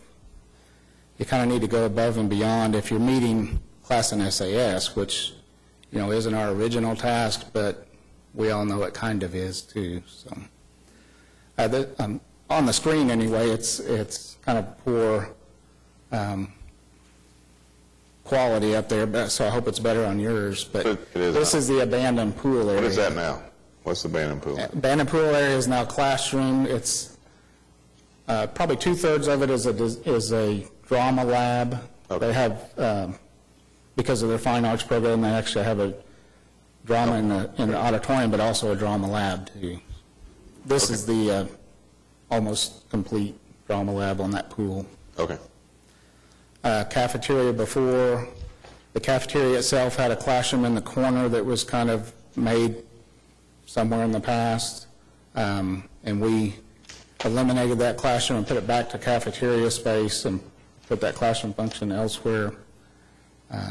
J: you kind of need to go above and beyond if you're meeting class and SAS, which isn't our original task, but we all know it kind of is too. So on the screen anyway, it's kind of poor quality up there, so I hope it's better on yours. But this is the abandoned pool area.
B: What is that now? What's the abandoned pool?
J: Abandoned pool area is now classroom. It's probably 2/3 of it is a drama lab. Okay. They have, because of their fine arts program, they actually have a drama in the auditorium, but also a drama lab too. This is the almost complete drama lab on that pool.
B: Okay.
J: Cafeteria before. The cafeteria itself had a classroom in the corner that was kind of made somewhere in the past, and we eliminated that classroom and put it back to cafeteria space and put that classroom function elsewhere.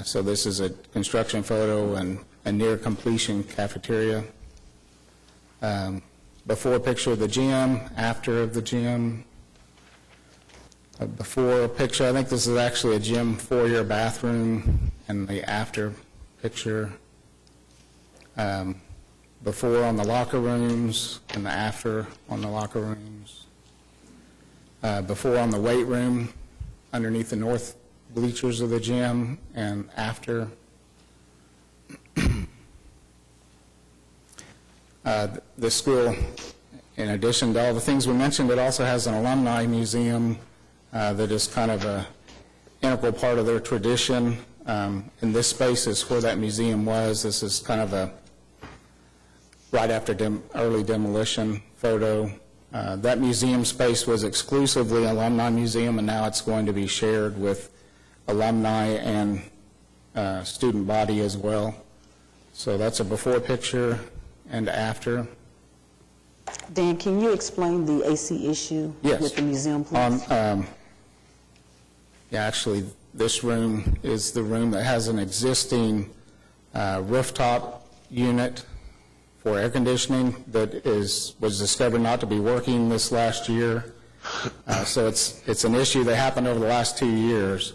J: So this is a construction photo and a near completion cafeteria. Before picture of the gym, after of the gym. Before picture, I think this is actually a gym foyer bathroom, and the after picture. Before on the locker rooms and the after on the locker rooms. Before on the weight room underneath the north bleachers of the gym, and after. The school, in addition to all the things we mentioned, it also has an alumni museum that is kind of an integral part of their tradition. And this space is where that museum was. This is kind of a right after early demolition photo. That museum space was exclusively an alumni museum, and now it's going to be shared with alumni and student body as well. So that's a before picture and after.
A: Dan, can you explain the AC issue with the museum, please?
J: Actually, this room is the room that has an existing rooftop unit for air conditioning that was discovered not to be working this last year. So it's an issue that happened over the last 2 years.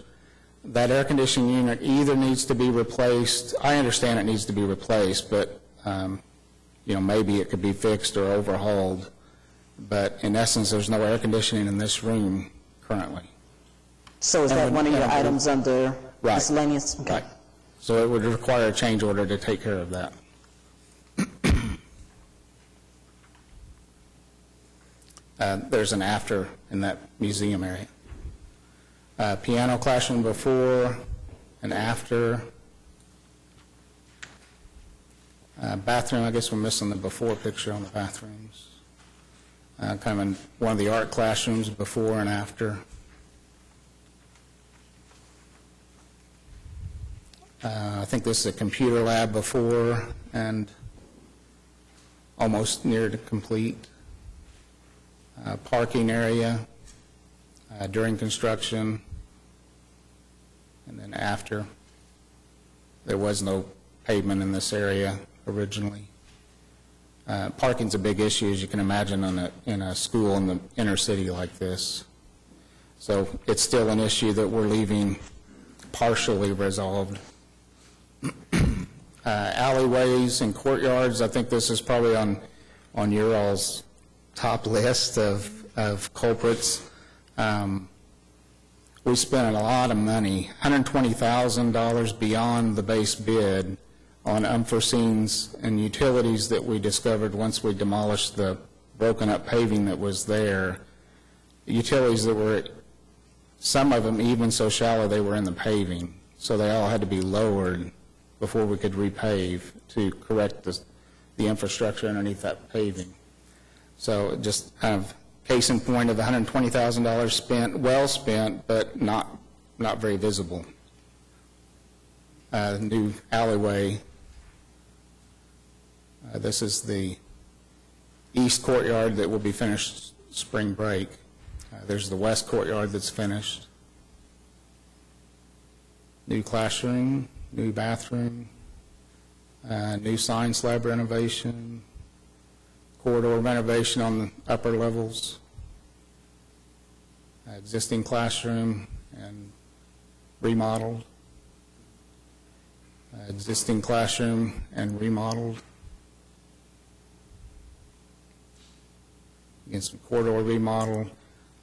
J: That air conditioning unit either needs to be replaced, I understand it needs to be replaced, but, maybe it could be fixed or overhauled. But in essence, there's no air conditioning in this room currently.
A: So is that one of your items under
J: Right.
A: miscellaneous? Okay.
J: Right. So it would require a change order to take care of that. There's an after in that museum area. Piano classroom before and after. Bathroom, I guess we're missing the before picture on the bathrooms. Kind of in one of the art classrooms before and after. I think this is a computer lab before and almost near to complete. Parking area during construction, and then after. There was no pavement in this area originally. Parking's a big issue, as you can imagine, in a school in the inner city like this. So it's still an issue that we're leaving partially resolved. Alleyways and courtyards, I think this is probably on your all's top list of culprits. We spent a lot of money, $120,000 beyond the base bid on unforeseens and utilities that we discovered once we demolished the broken up paving that was there. Utilities that were, some of them even so shallow they were in the paving, so they all had to be lowered before we could repave to correct the infrastructure underneath that paving. So just kind of case in point of the $120,000 spent, well spent, but not very visible. New alleyway. This is the east courtyard that will be finished spring break. There's the west courtyard that's finished. New classroom, new bathroom, new sign slab renovation, corridor renovation on the upper levels, existing classroom and remodeled, existing classroom and remodeled, again some corridor remodel.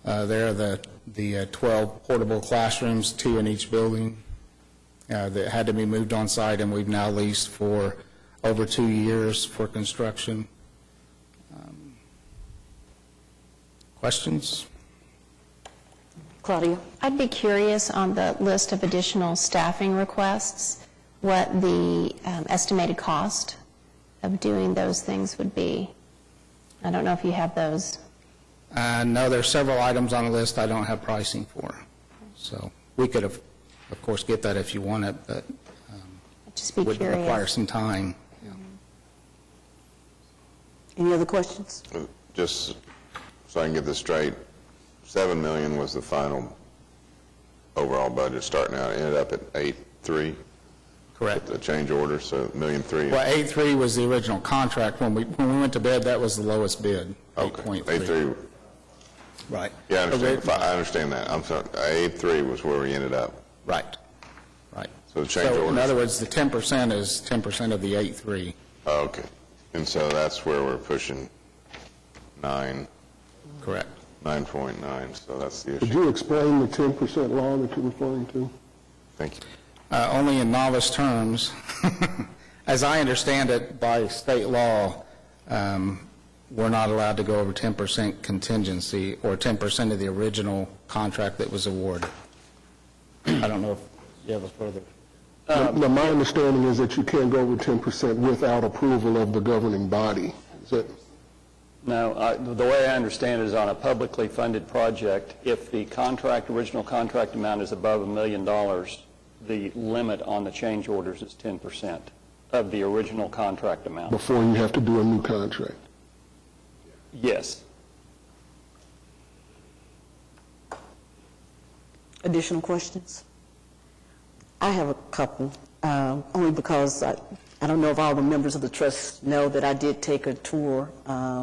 J: There are the 12 portable classrooms, 2 in each building, that had to be moved on site, and we've now leased for over 2 years for construction. Questions?
A: Claudia?
D: I'd be curious on the list of additional staffing requests, what the estimated cost of doing those things would be. I don't know if you have those.
J: No, there are several items on the list I don't have pricing for. So we could, of course, get that if you want it, but
D: I'd just be
J: would
D: curious.
J: require some time.
A: Any other questions?
B: Just so I can get this straight, $7 million was the final overall budget starting out. It ended up at 8.3.
J: Correct.
B: The change order, so $1.3 million.
J: Well, 8.3 was the original contract. When we went to bid, that was the lowest bid,
B: Okay.
J: 8.3.
B: 8.3.
J: Right.
B: Yeah, I understand that. I'm sorry. 8.3 was where we ended up.
J: Right. Right.
B: So the change
J: So
B: order.
J: in other words, the 10% is 10% of the 8.3.
B: Oh, okay. And so that's where we're pushing 9.
J: Correct.
B: 9.9, so that's the
G: Could
B: issue.
G: you explain the 10% law that you're referring to?
B: Thank you.
J: Only in novice terms. As I understand it, by state law, we're not allowed to go over 10% contingency or 10% of the original contract that was awarded. I don't know if you have a further.
G: Now, my understanding is that you can't go over 10% without approval of the governing body. Is that?
H: No, the way I understand it is on a publicly funded project, if the original contract amount is above $1 million, the limit on the change orders is 10% of the original contract amount.
G: Before you have to do a new contract?
H: Yes.
A: Additional questions? I have a couple, only because I don't know if all the members of the trust know that I did take a tour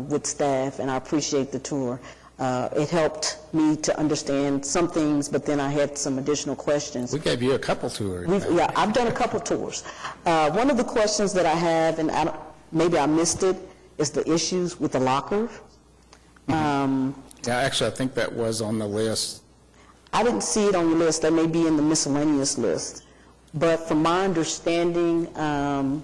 A: with staff, and I appreciate the tour. It helped me to understand some things, but then I had some additional questions.
J: We gave you a couple tours.
A: Yeah, I've done a couple tours. One of the questions that I have, and maybe I missed it, is the issues with the locker.
J: Yeah, actually, I think that was on the list.
A: I didn't see it on your list. That may be in the miscellaneous list. But from my understanding, there are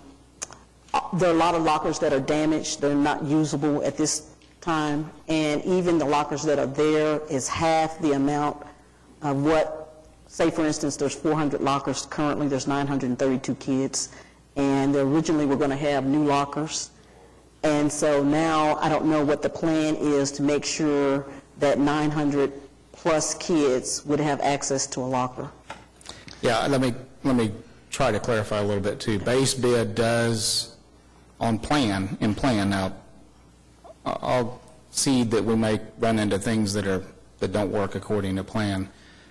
A: a lot of lockers that are damaged. They're not usable at this time. And even the lockers that are there is half the amount of what, say for instance, there's 400 lockers currently. There's 932 kids. And they originally were going to have new lockers. And so now I don't know what the plan is to make sure that 900 plus kids would have access to a locker.
J: Yeah, let me try to clarify a little bit too. Base bid does in plan. Now, I'll see that we may run into things that don't work according to plan.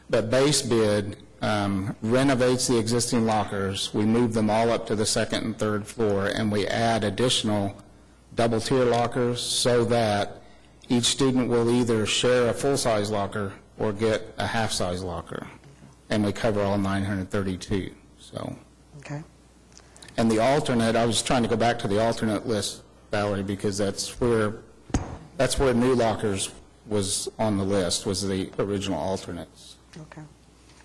J: But base bid renovates the existing lockers. We move them all up to the second and third floor, and we add additional double-tier lockers so that each student will either share a full-size locker or get a half-size locker. And we cover all 932. So.
A: Okay.
J: And the alternate, I was trying to go back to the alternate list, Valerie, because that's where new lockers was on the list, was the original alternates.
A: Okay.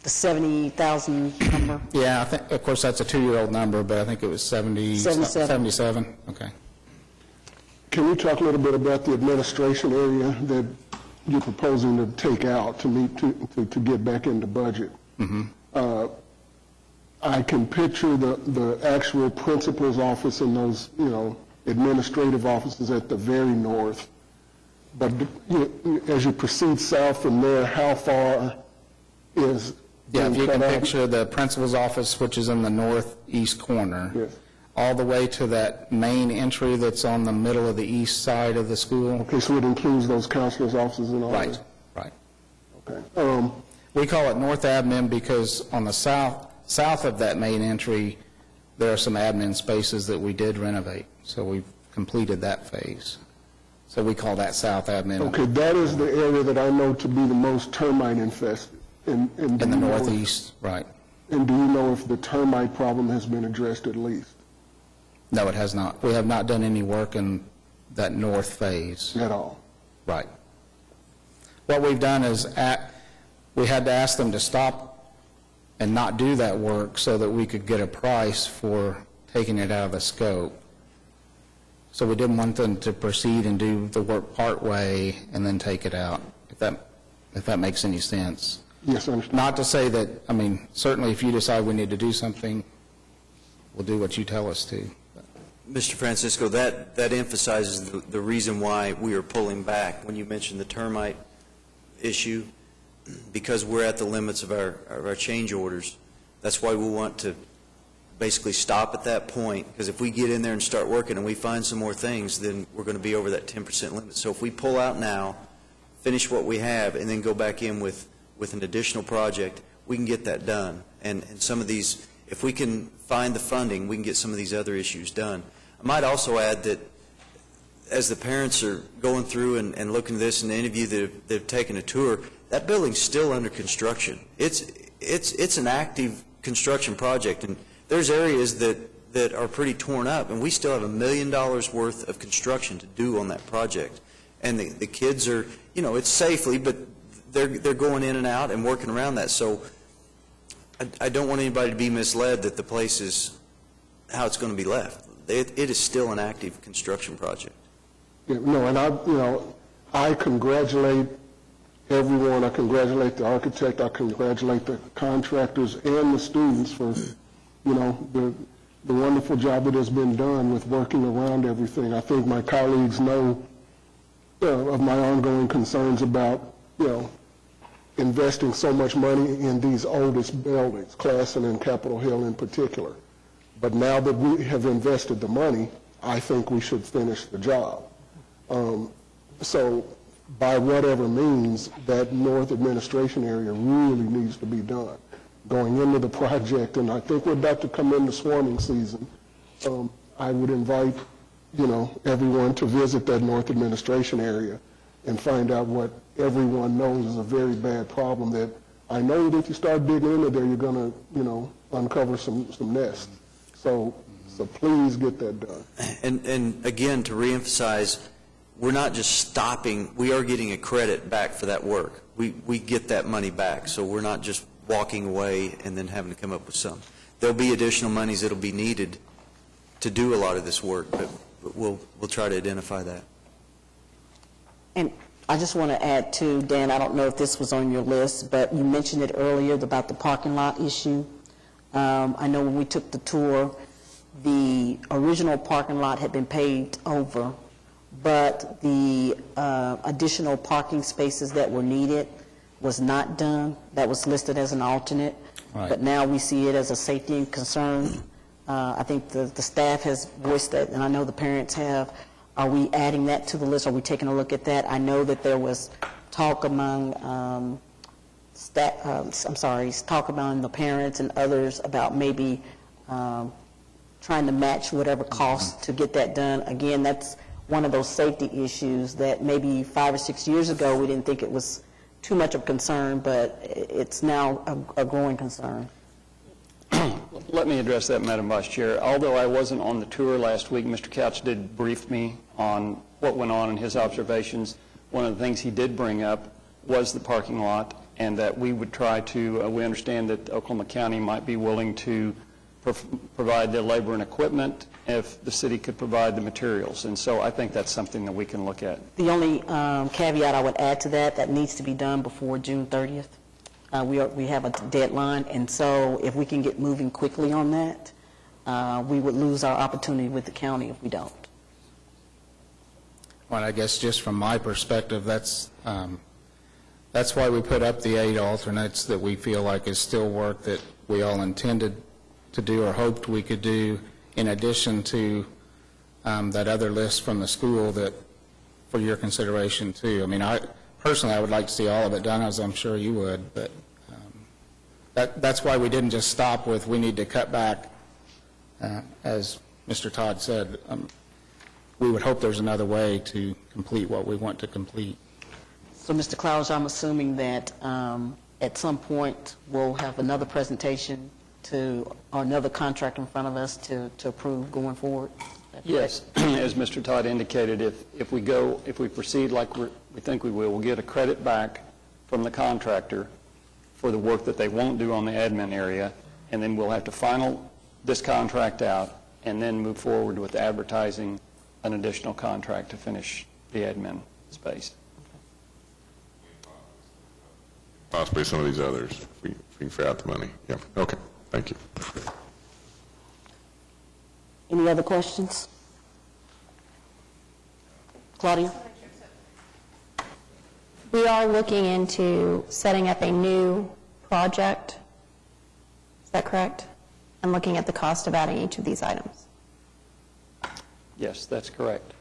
A: The 70,000 number?
J: Yeah, I think, of course, that's a 2-year-old number, but I think it was 77. Okay.
G: Can we talk a little bit about the administration area that you're proposing to take out to get back into budget? Mm-hmm. I can picture the actual principal's office and those, administrative offices at the very north. But as you proceed south from there, how far is...
J: Yeah, if you can picture the principal's office, which is in the northeast corner,
G: yes,
J: all the way to that main entry that's on the middle of the east side of the school.
G: Okay, so it includes those counselors' offices and all that?
J: Right.
G: Okay.
J: We call it North Admin because on the south of that main entry, there are some admin spaces that we did renovate. So we've completed that phase. So we call that South Admin.
G: Okay, that is the area that I know to be the most termite infested. In
J: the northeast, right.
G: And do you know if the termite problem has been addressed at least?
J: No, it has not. We have not done any work in that north phase.
G: At all?
J: Right. What we've done is we had to ask them to stop and not do that work so that we could get a price for taking it out of the scope. So we didn't want them to proceed and do the work part way and then take it out, if that makes any sense.
G: Yes, I understand.
J: Not to say that, certainly if you decide we need to do something, we'll do what you tell us to.
C: Mr. Francisco, that emphasizes the reason why we are pulling back. When you mentioned the termite issue, because we're at the limits of our change orders, that's why we want to basically stop at that point, because if we get in there and start working and we find some more things, then we're going to be over that 10% limit. So if we pull out now, finish what we have, and then go back in with an additional project, we can get that done. And some of these, if we can find the funding, we can get some of these other issues done. I might also add that as the parents are going through and looking at this, and any of you that have taken a tour, that building's still under construction. It's an active construction project, and there's areas that are pretty torn up, and we still have $1 million worth of construction to do on that project. And the kids are, it's safely, but they're going in and out and working around that. So I don't want anybody to be misled that the place is how it's going to be left. It is still an active construction project.
G: Yeah, no, and I congratulate everyone. I congratulate the architect. I congratulate the contractors and the students for, the wonderful job that has been done with working around everything. I think my colleagues know of my ongoing concerns about, investing so much money in these oldest buildings, Classen and Capitol Hill in particular. But now that we have invested the money, I think we should finish the job. So by whatever means, that North Administration area really needs to be done. Going into the project, and I think we're about to come into swarming season, I would invite, everyone to visit that North Administration area and find out what everyone knows is a very bad problem that I know that if you start digging into there, you're going to, uncover some nests. So please get that done.
C: And again, to reemphasize, we're not just stopping, we are getting a credit back for that work. We get that money back, so we're not just walking away and then having to come up with some. There'll be additional monies that'll be needed to do a lot of this work, but we'll try to identify that.
A: And I just want to add to, Dan, I don't know if this was on your list, but you mentioned it earlier about the parking lot issue. I know when we took the tour, the original parking lot had been paved over, but the additional parking spaces that were needed was not done. That was listed as an alternate.
J: Right.
A: But now we see it as a safety concern. I think the staff has voiced that, and I know the parents have. Are we adding that to the list? Are we taking a look at that? I know that there was talk among talk among the parents and others about maybe trying to match whatever costs to get that done. Again, that's one of those safety issues that maybe 5 or 6 years ago we didn't think it was too much of a concern, but it's now a growing concern.
H: Let me address that, Madam Vice Chair. Although I wasn't on the tour last week, Mr. Couch did brief me on what went on in his observations. One of the things he did bring up was the parking lot, and that we would try to, we understand that Oklahoma County might be willing to provide the labor and equipment if the city could provide the materials. And so I think that's something that we can look at.
A: The only caveat I would add to that needs to be done before June 30th. We have a deadline, and so if we can get moving quickly on that, we would lose our opportunity with the county if we don't.
J: Well, I guess just from my perspective, that's why we put up the 8 alternates that we feel like is still work that we all intended to do or hoped we could do, in addition to that other list from the school that for your consideration too. I mean, personally, I would like to see all of it done, as I'm sure you would, but that's why we didn't just stop with we need to cut back, as Mr. Todd said. We would hope there's another way to complete what we want to complete.
A: So, Mr. Clowes, I'm assuming that at some point we'll have another presentation or another contract in front of us to approve going forward?
H: Yes, as Mr. Todd indicated, if we proceed like we think we will, we'll get a credit back from the contractor for the work that they won't do on the admin area, and then we'll have to final this contract out and then move forward with advertising an additional contract to finish the admin space.
B: Possibly some of these others, if we can figure out the money. Yeah, okay, thank you.
A: Any other questions? Claudia?
D: We are looking into setting up a new project. Is that correct? And looking at the cost of adding each of these items.
H: Yes, that's correct.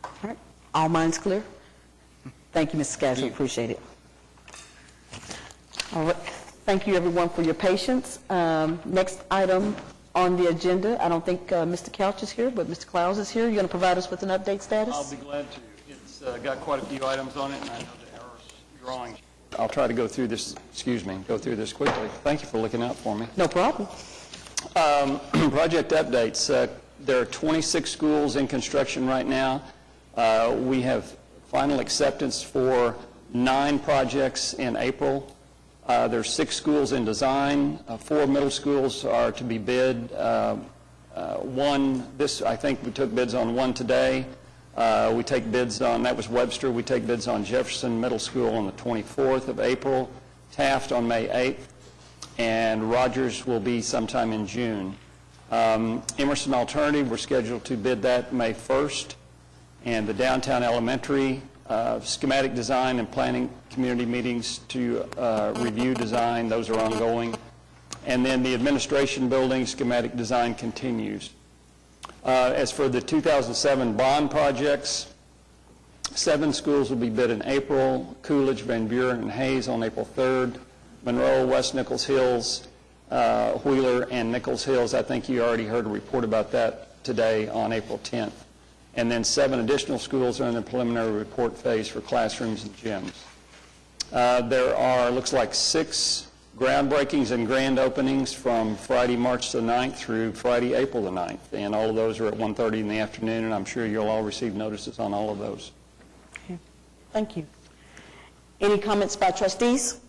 A: All right. All minds clear? Thank you, Mr. Scassi. Appreciate it. All right. Thank you, everyone, for your patience. Next item on the agenda, I don't think Mr. Couch is here, but Mr. Clowes is here. You're going to provide us with an update status?
H: I'll be glad to. It's got quite a few items on it, and I know the errors drawing. I'll try to go through this quickly. Thank you for looking out for me.
A: No problem.
H: Project updates. There are 26 schools in construction right now. We have final acceptance for 9 projects in April. There's 6 schools in design. 4 middle schools are to be bid. I think we took bids on 1 today. We take bids on, that was Webster. We take bids on Jefferson Middle School on the 24th of April, Taft on May 8th, and Rogers will be sometime in June. Emerson Alternative, we're scheduled to bid that May 1st, and the downtown elementary schematic design and planning community meetings to review design, those are ongoing. And then the administration building schematic design continues. As for the 2007 bond projects, 7 schools will be bid in April: Coolidge, Van Buren, and Hayes on April 3rd, Monroe, West Nichols Hills, Wheeler, and Nichols Hills. I think you already heard a report about that today on April 10th. and then 7 additional schools are in the preliminary report phase for classrooms and gyms. There are, looks like 6 groundbreakings and grand openings from Friday, March the 9th through Friday, April the 9th, and all of those are at 1:30 in the afternoon, and I'm sure you'll all receive notices on all of those.
A: Okay. Thank you. Any comments by trustees?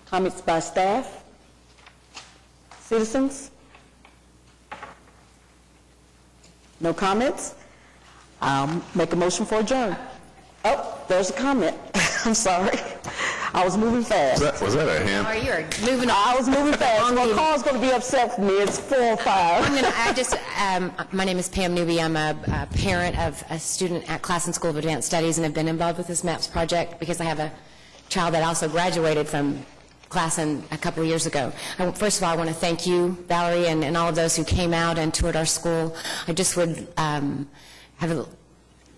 A: Comments by staff? Citizens? No comments? I'll make a motion for adjourn. Oh, there's a comment. I'm sorry. I was moving fast.
B: Was that a hint?
K: Or you're moving on.
A: I was moving fast. My car's going to be upset with me. It's 4 or 5.
K: My name is Pam Newby. I'm a parent of a student at Classen School of Advanced Studies and have been involved with this MAPS project because I have a child that also graduated from Classen a couple of years ago. First of all, I want to thank you, Valerie, and all of those who came out and toured our school. I just would have a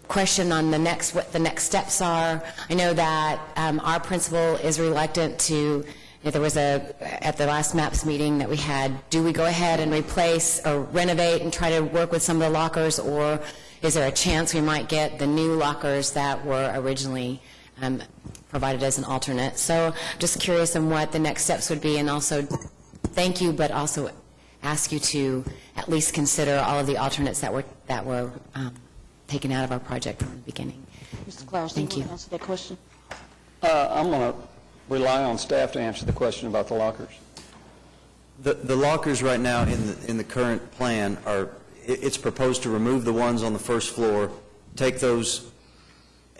K: question on what the next steps are. I know that our principal is reluctant to, there was at the last MAPS meeting that we had, do we go ahead and replace or renovate and try to work with some of the lockers, or is there a chance we might get the new lockers that were originally provided as an alternate? So just curious on what the next steps would be, and also thank you, but also ask you to at least consider all of the alternates that were taken out of our project from the beginning.
A: Mr. Clowes, do you want to answer that question?
H: I'm going to rely on staff to answer the question about the lockers.
C: The lockers right now in the current plan it's proposed to remove the ones on the first floor, take those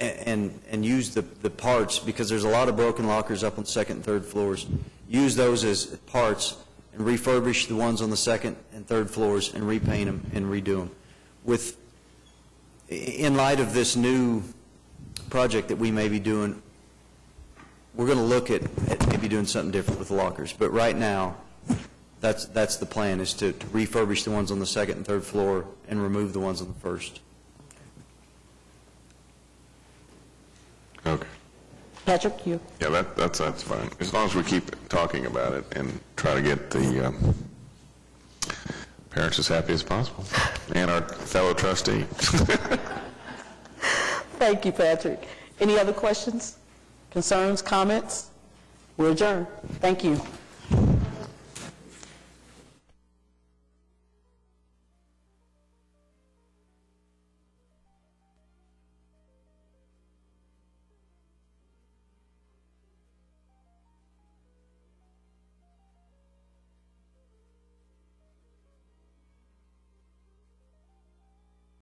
C: and use the parts, because there's a lot of broken lockers up on the second and third floors. Use those as parts and refurbish the ones on the second and third floors and repaint them and redo them. In light of this new project that we may be doing, we're going to look at maybe doing something different with the lockers. But right now, that's the plan, is to refurbish the ones on the second and third floor and remove the ones on the first.
B: Okay.
A: Patrick, you?
B: Yeah, that's fine. As long as we keep talking about it and try to get the parents as happy as possible, and our fellow trustee.
A: Thank you, Patrick. Any other questions, concerns, comments? We're adjourned. Thank you.